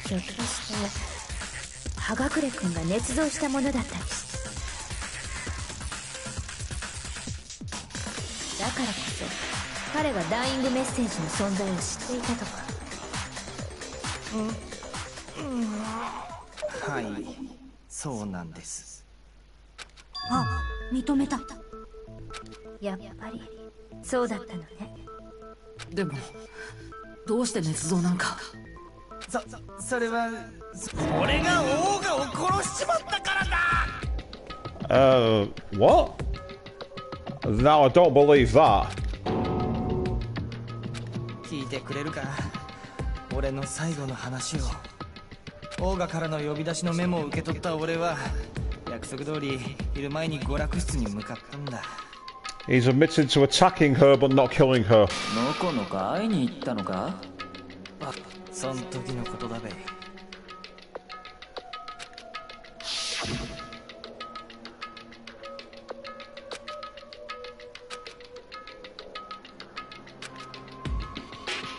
ひょっとして葉隠君が捏造したものだったりして。だからこそ彼がダイイングメッセージの存在を知っていたとか。はい、そうなんです。あ、認めた。やっぱりそうだったのね。でもどうして捏造なんか。それは俺がオーガを殺しちまったからだ。What? Now I don't believe that. 聞いてくれるか、俺の最後の話を。オーガからの呼び出しのメモを受け取った俺は約束通り昼前に娯楽室に向かったんだ。He's admitted to attacking her but not killing her. のこのこ会いに行ったのか。そん時のことだべ。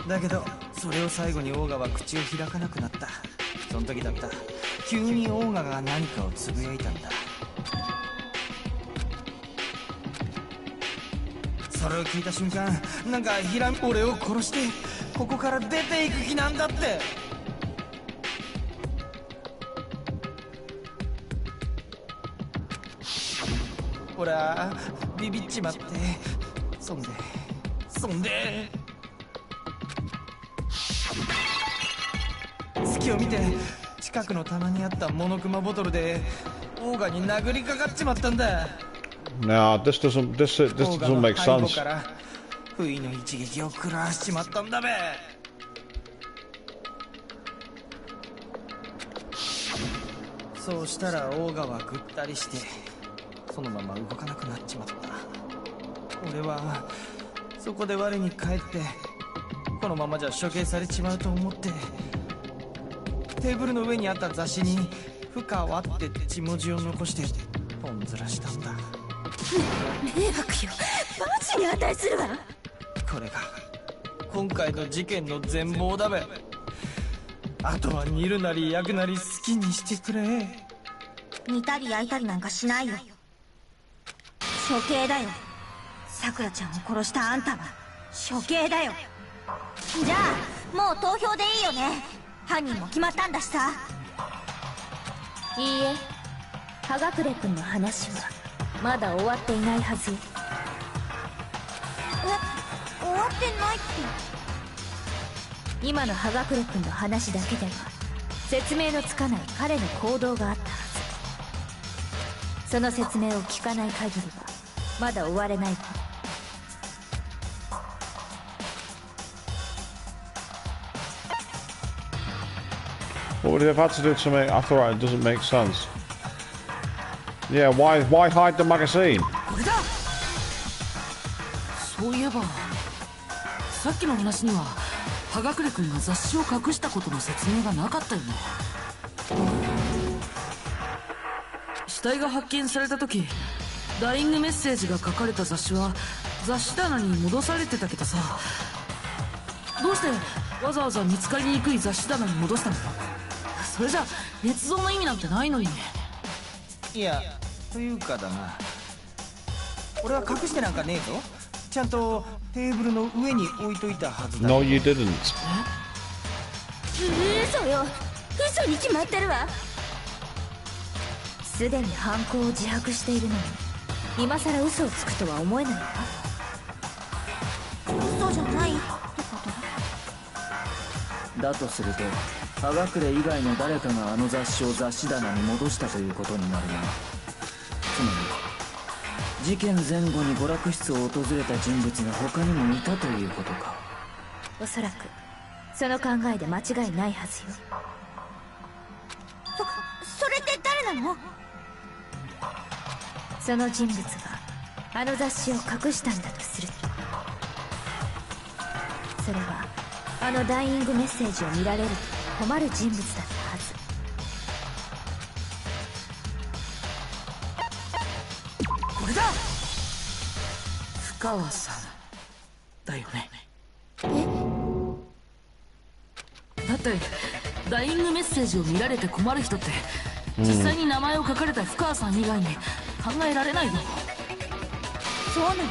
だけどそれを最後にオーガは口を開かなくなった。その時だった。急にオーガが何かをつぶやいたんだ。それを聞いた瞬間、なんか俺を殺してここから出ていく気なんだって。ほらビビっちまって、そんで隙を見て近くの棚にあったモノクマボトルでオーガに殴りかかっちまったんだ。Nah, this doesn't make sense. から不意の一撃を食らわしちまったんだべ。そうしたらオーガはぐったりしてそのまま動かなくなっちまった。俺はそこで我に返ってこのままじゃ処刑されちまうと思ってテーブルの上にあった雑誌に「深川」って血文字を残してポンずらしたんだ。迷惑よ、罰に値するわ。これが今回の事件の全貌だべ。あとは煮るなり焼くなり好きにしてくれ。煮たり焼いたりなんかしないよ。処刑だよ。さくらちゃんを殺したあんたは処刑だよ。じゃあもう投票でいいよね。犯人も決まったんだしさ。いいえ、葉隠君の話はまだ終わっていないはずよ。終わってないって。今の葉隠君の話だけでは説明のつかない彼の行動があったはず。その説明を聞かない限りはまだ終われないわ。would it have had to do to make? I thought it doesn't make sense. Yeah, why hide the magazine? これだ。そういえばさっきの話には葉隠君が雑誌を隠したことの説明がなかったよね。死体が発見された時ダイイングメッセージが書かれた雑誌は雑誌棚に戻されてたけどさ、どうしてわざわざ見つかりにくい雑誌棚に戻したの？それじゃ捏造の意味なんてないのに。いや、というかだな、俺は隠してなんかねえぞ。ちゃんとテーブルの上に置いといたはずだ。 No, you didn't. 嘘よ、嘘に決まってるわ。すでに犯行を自白しているのに今さら嘘をつくとは思えないわ。嘘じゃないってこと？だとすると葉隠以外の誰かがあの雑誌を雑誌棚に戻したということになるな。つまり事件前後に娯楽室を訪れた人物が他にもいたということか。おそらくその考えで間違いないはずよ。それって誰なの？その人物があの雑誌を隠したんだとすると、それはあのダイイングメッセージを見られると困る人物だったはず。これだ。深川さんだよね。だってダイイングメッセージを見られて困る人って実際に名前を書かれた深川さん以外に考えられないよ。そうなの？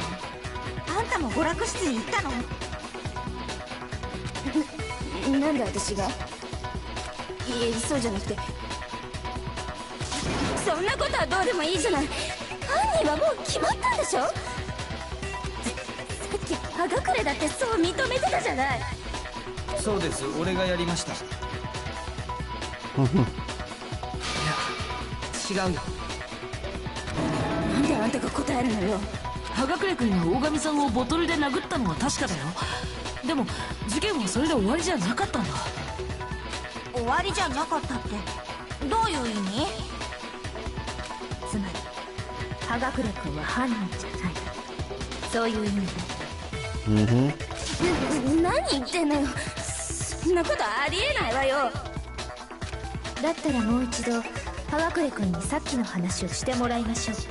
あんたも娯楽室に行ったの？なんで私が？いえ、そうじゃなくて、そんなことはどうでもいいじゃない。犯人はもう決まったんでしょ？さっき葉隠だってそう認めてたじゃない。そうです、俺がやりました。いや、違うよ。なんであんたが答えるのよ。葉隠君が大神さんをボトルで殴ったのは確かだよ。でも事件はそれで終わりじゃなかったんだ。終わりじゃなかったってどういう意味？つまり葉隠君は犯人じゃない、そういう意味ね。何言ってんのよ。そんなことありえないわよ。だったらもう一度葉隠君にさっきの話をしてもらいましょうか。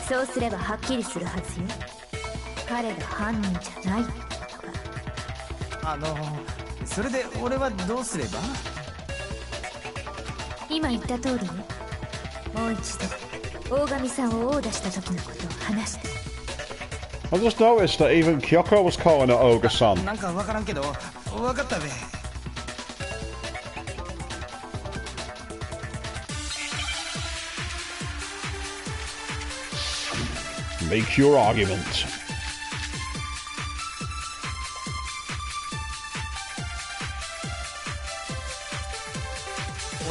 そうすればはっきりするはずよ。彼が犯人じゃないってことが。それで俺はどうすれば？今言った通りね。もう一度大神さんを殴打した時のことを話して。 I just noticed that even Kyoko was calling her Ogre-san. なんかわからんけど、わかったべ。Make your argument.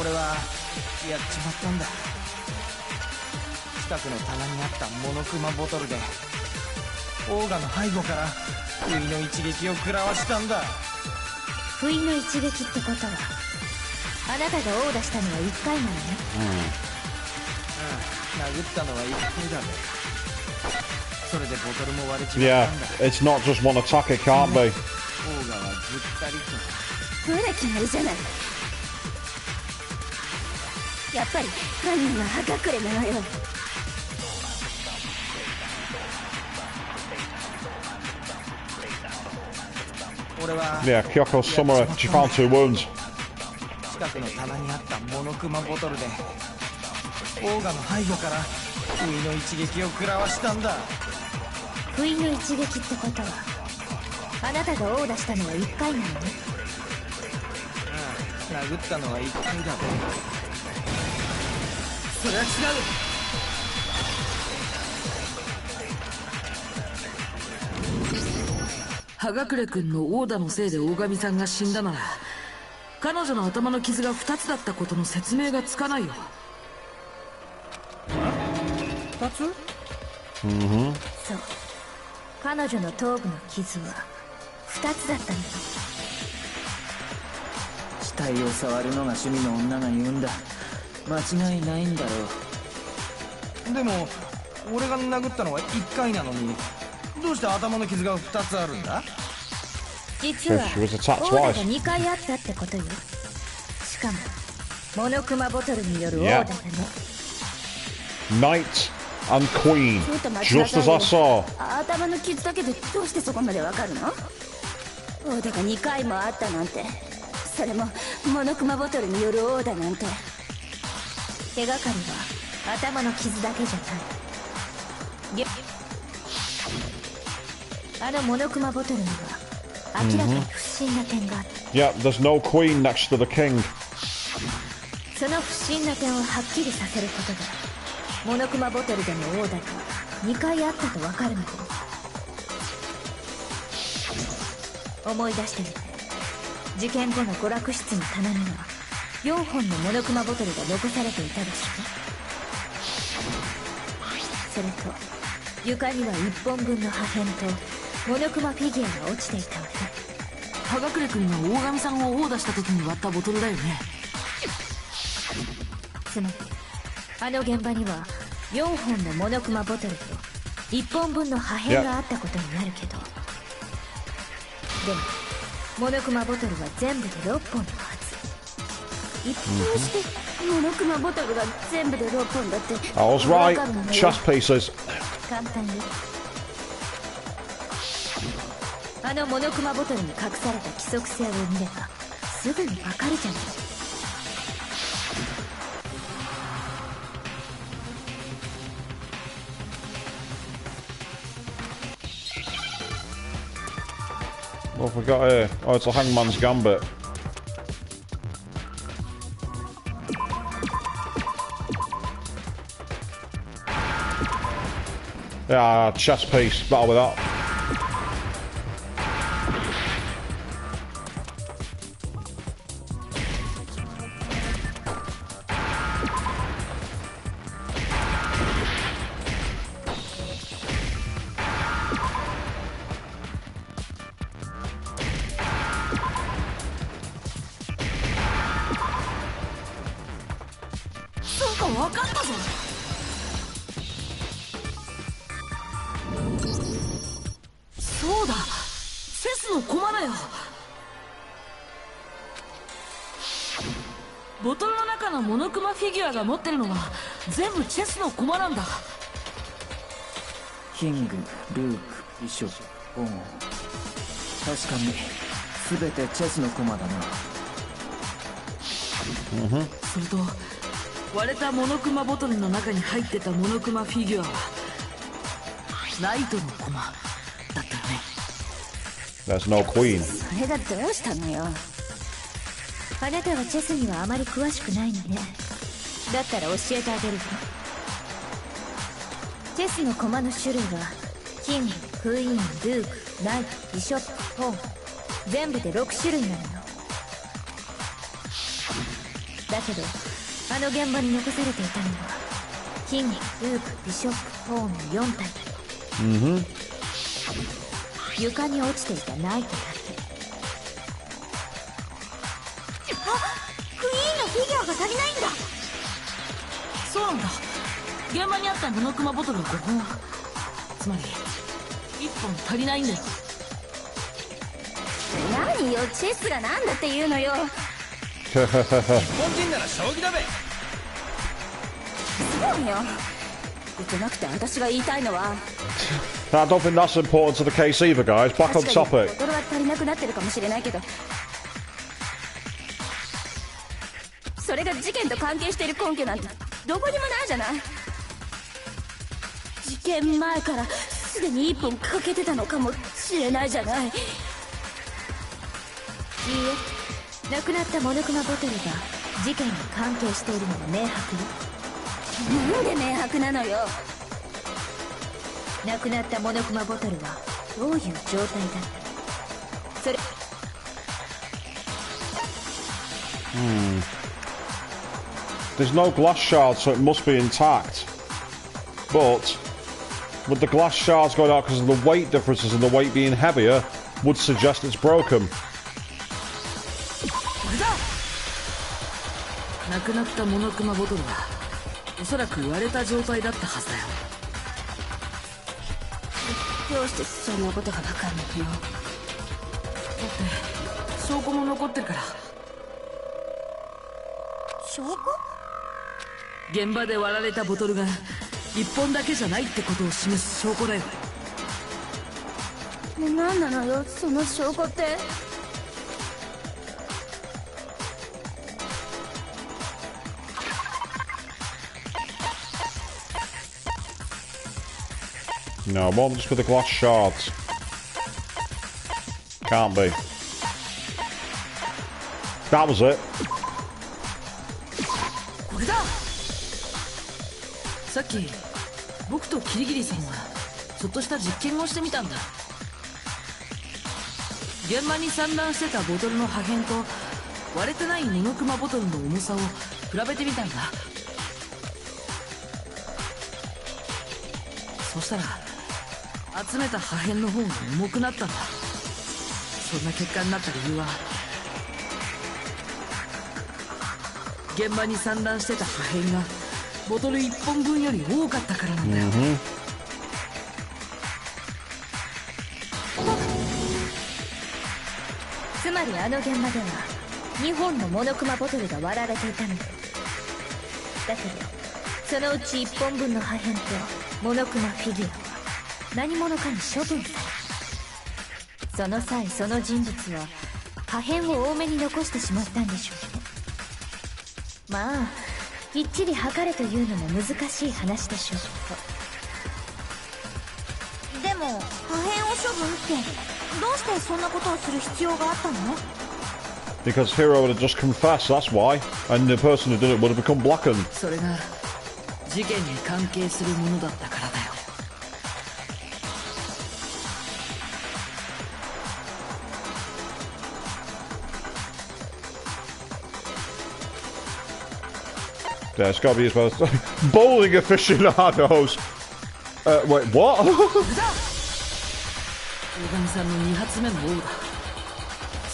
俺はやっちまったんだ。近くの棚にあったモノクマボトルでオーガの背後から不意の一撃を食らわしたんだ。不意の一撃ってことはあなたが殴打したのは1回なのね。殴ったのは1回だべ。それでボトルも割れちま Yeah, ったんだ。 it's not just one attack, it can't be. オーガはぐったりと。ほら決まりじゃない。やっぱり犯人は葉隠なのよ。俺は Yeah, Kyoko's summer, she found 2 wounds. 近くの棚にあったモノクマボトルでオーガの背後から不意の一撃を食らわしたんだ。不意の一撃ってことはあなたが殴打したのは1回なのね。殴ったのは1回だべ。それは違う。葉隠君の殴打のせいで大神さんが死んだなら彼女の頭の傷が2つだったことの説明がつかないよ。2つ？そう、彼女の頭部の傷は2つだったのよ。死体を触るのが趣味の女が言うんだ。間違いないんだろう。でも俺が殴ったのは1回なのに、どうして頭の傷が2つあるんだ？実は She was attacked オーダが twice. 2回あったってことよ。しかもモノクマボトルによるオーダだね。 Knight and Queen, ちょっと待ちな just さい as よ I saw. 頭の傷だけでどうしてそこまでわかるの？オーダが2回もあったなんて、それもモノクマボトルによるオーダなんて。手がかりは頭の傷だけじゃない。あのモノクマボトルには明らかに不審な点があった。 Yeah, there's no Queen next to the King. その不審な点をはっきりさせることでモノクマボトルでのオーダが2回あったと分かるのよ。思い出してみて。事件後の娯楽室の棚には4本のモノクマボトルが残されていたでしょ。それと床には1本分の破片とモノクマフィギュアが落ちていたわね。葉隠君が大神さんを殴打した時に割ったボトルだよね。つまりあの現場には4本のモノクマボトルと1本分の破片があったことになるけど、でもモノクマボトルは全部で6本のはず。どうしてモノクマボトルが全部で6本だって I was right. わかるのよ。 Chess pieces. 簡単よ。あのモノクマボトルに隠された規則性を見ればすぐにわかるじゃない。What have we got here? Oh, it's a Hangman's Gambit. Yeah, chess piece. Battle with that.ボトルの中のモノクマフィギュアが持ってるのは全部チェスの駒なんだ。キング、ルーク、ビショップ、ポーン。確かに全てチェスの駒だな。それと割れたモノクマボトルの中に入ってたモノクマフィギュアはライトの駒だったよね。 There's no Queen. それがどうしたのよ。あなたはチェスにはあまり詳しくないのね。だったら教えてあげるわ。チェスの駒の種類はキング、クイーン、ルーク、ナイト、ビショップ、ポーン、全部で6種類なのよ。だけどあの現場に残されていたのはキング、ルーク、ビショップ、ポーンの4体だよ。床に落ちていたナイトだけ。クイーンのフィギュアが足りないんだ。そうなんだ。現場にあったモノクマボトルは5本。つまり1本足りないんだよ。何よ、チェスがなんだっていうのよ。日本人なら将棋だべ。そうよ。じゃなくて私が言いたいのは、 I don't think that's important to the case either, guys. Back on 確かにボ topic. トルは足りなくなってるかもしれないけど、それが事件と関係している根拠なんてどこにもないじゃない。事件前からすでに1本欠けてたのかもしれないじゃない。いいえ、亡くなったモノクマボトルが事件に関係しているのが明白よ。なんで明白なのよ。亡くなったモノクマボトルはどういう状態だったの？それ There's no glass shards, so it must be intact. But with the glass shards going out because of the weight differences and the weight being heavier, would suggest it's broken. これだ。なくなったモノクマボトルはおそらく割れた状態だったはずだよ。どうしてそんなことがわかるのよ。だって証拠も残ってるから。証拠？現場で割られたボトルが1本だけじゃないってことを示す証拠だよ。何なのよその証拠って。No, it won't just be the glass shards. Can't be. That was it. これだ。さっき僕とキリギリさんはちょっとした実験をしてみたんだ。現場に散乱してたボトルの破片と割れてないモノクマボトルの重さを比べてみたんだ。そしたら集めた破片の方が重くなったんだ。そんな結果になった理由は現場に散乱してた破片がボトル1本分より多かったからなんだよ。つまりあの現場では2本のモノクマボトルが割られていたのだ。だけどそのうち1本分の破片とモノクマフィギュアは何者かに処分され、その際その人物は破片を多めに残してしまったんでしょうね。まあきっちり測れというのも難しい話でしょうけど。でも破片を処分ってどうしてそんなことをする必要があったの？ Because Hero would have just confessed, that's why. And the person who did it would have become blackened. それが事件に関係するものだったからだよ。Yeah, it's gotta be his most bowling aficionados. Wait, what? 大神さんの2発目の王だ。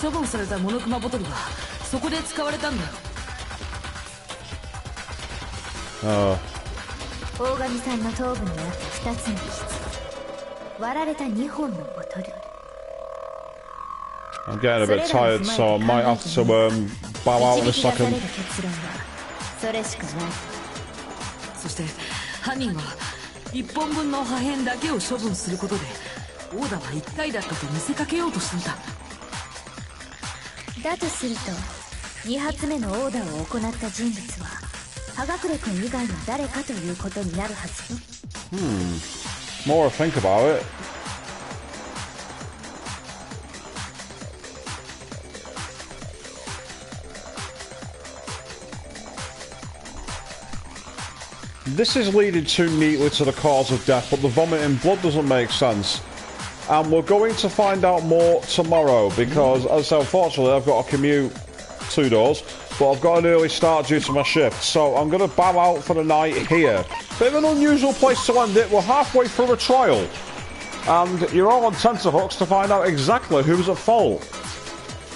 処分されたモノクマボトルはそこで使われたんだよ。大神さんの頭部にあった2つの傷、割られた2本のボトル。 I'm getting a bit tired, so I might have to bow out in a second. それしかない。そして犯人は1本分の破片だけを処分することでオーダーは1回だったと見せかけようとしていた。だとすると2発目のオーダーを行った人物は葉隠君以外の誰かということになるはずよ。More I think about it. This is leading too neatly to the cause of death, but the vomiting blood doesn't make sense. And we're going to find out more tomorrow because, as I said, unfortunately, I've got to commute 2 doors, but I've got an early start due to my shift, so I'm going to bow out for the night here. Bit of an unusual place to end it. We're halfway through a trial, and you're all on tenterhooks to find out exactly who's at fault.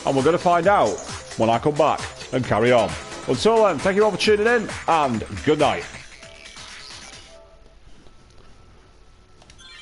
And we're going to find out when I come back and carry on. Until then, thank you all for tuning in, and good night.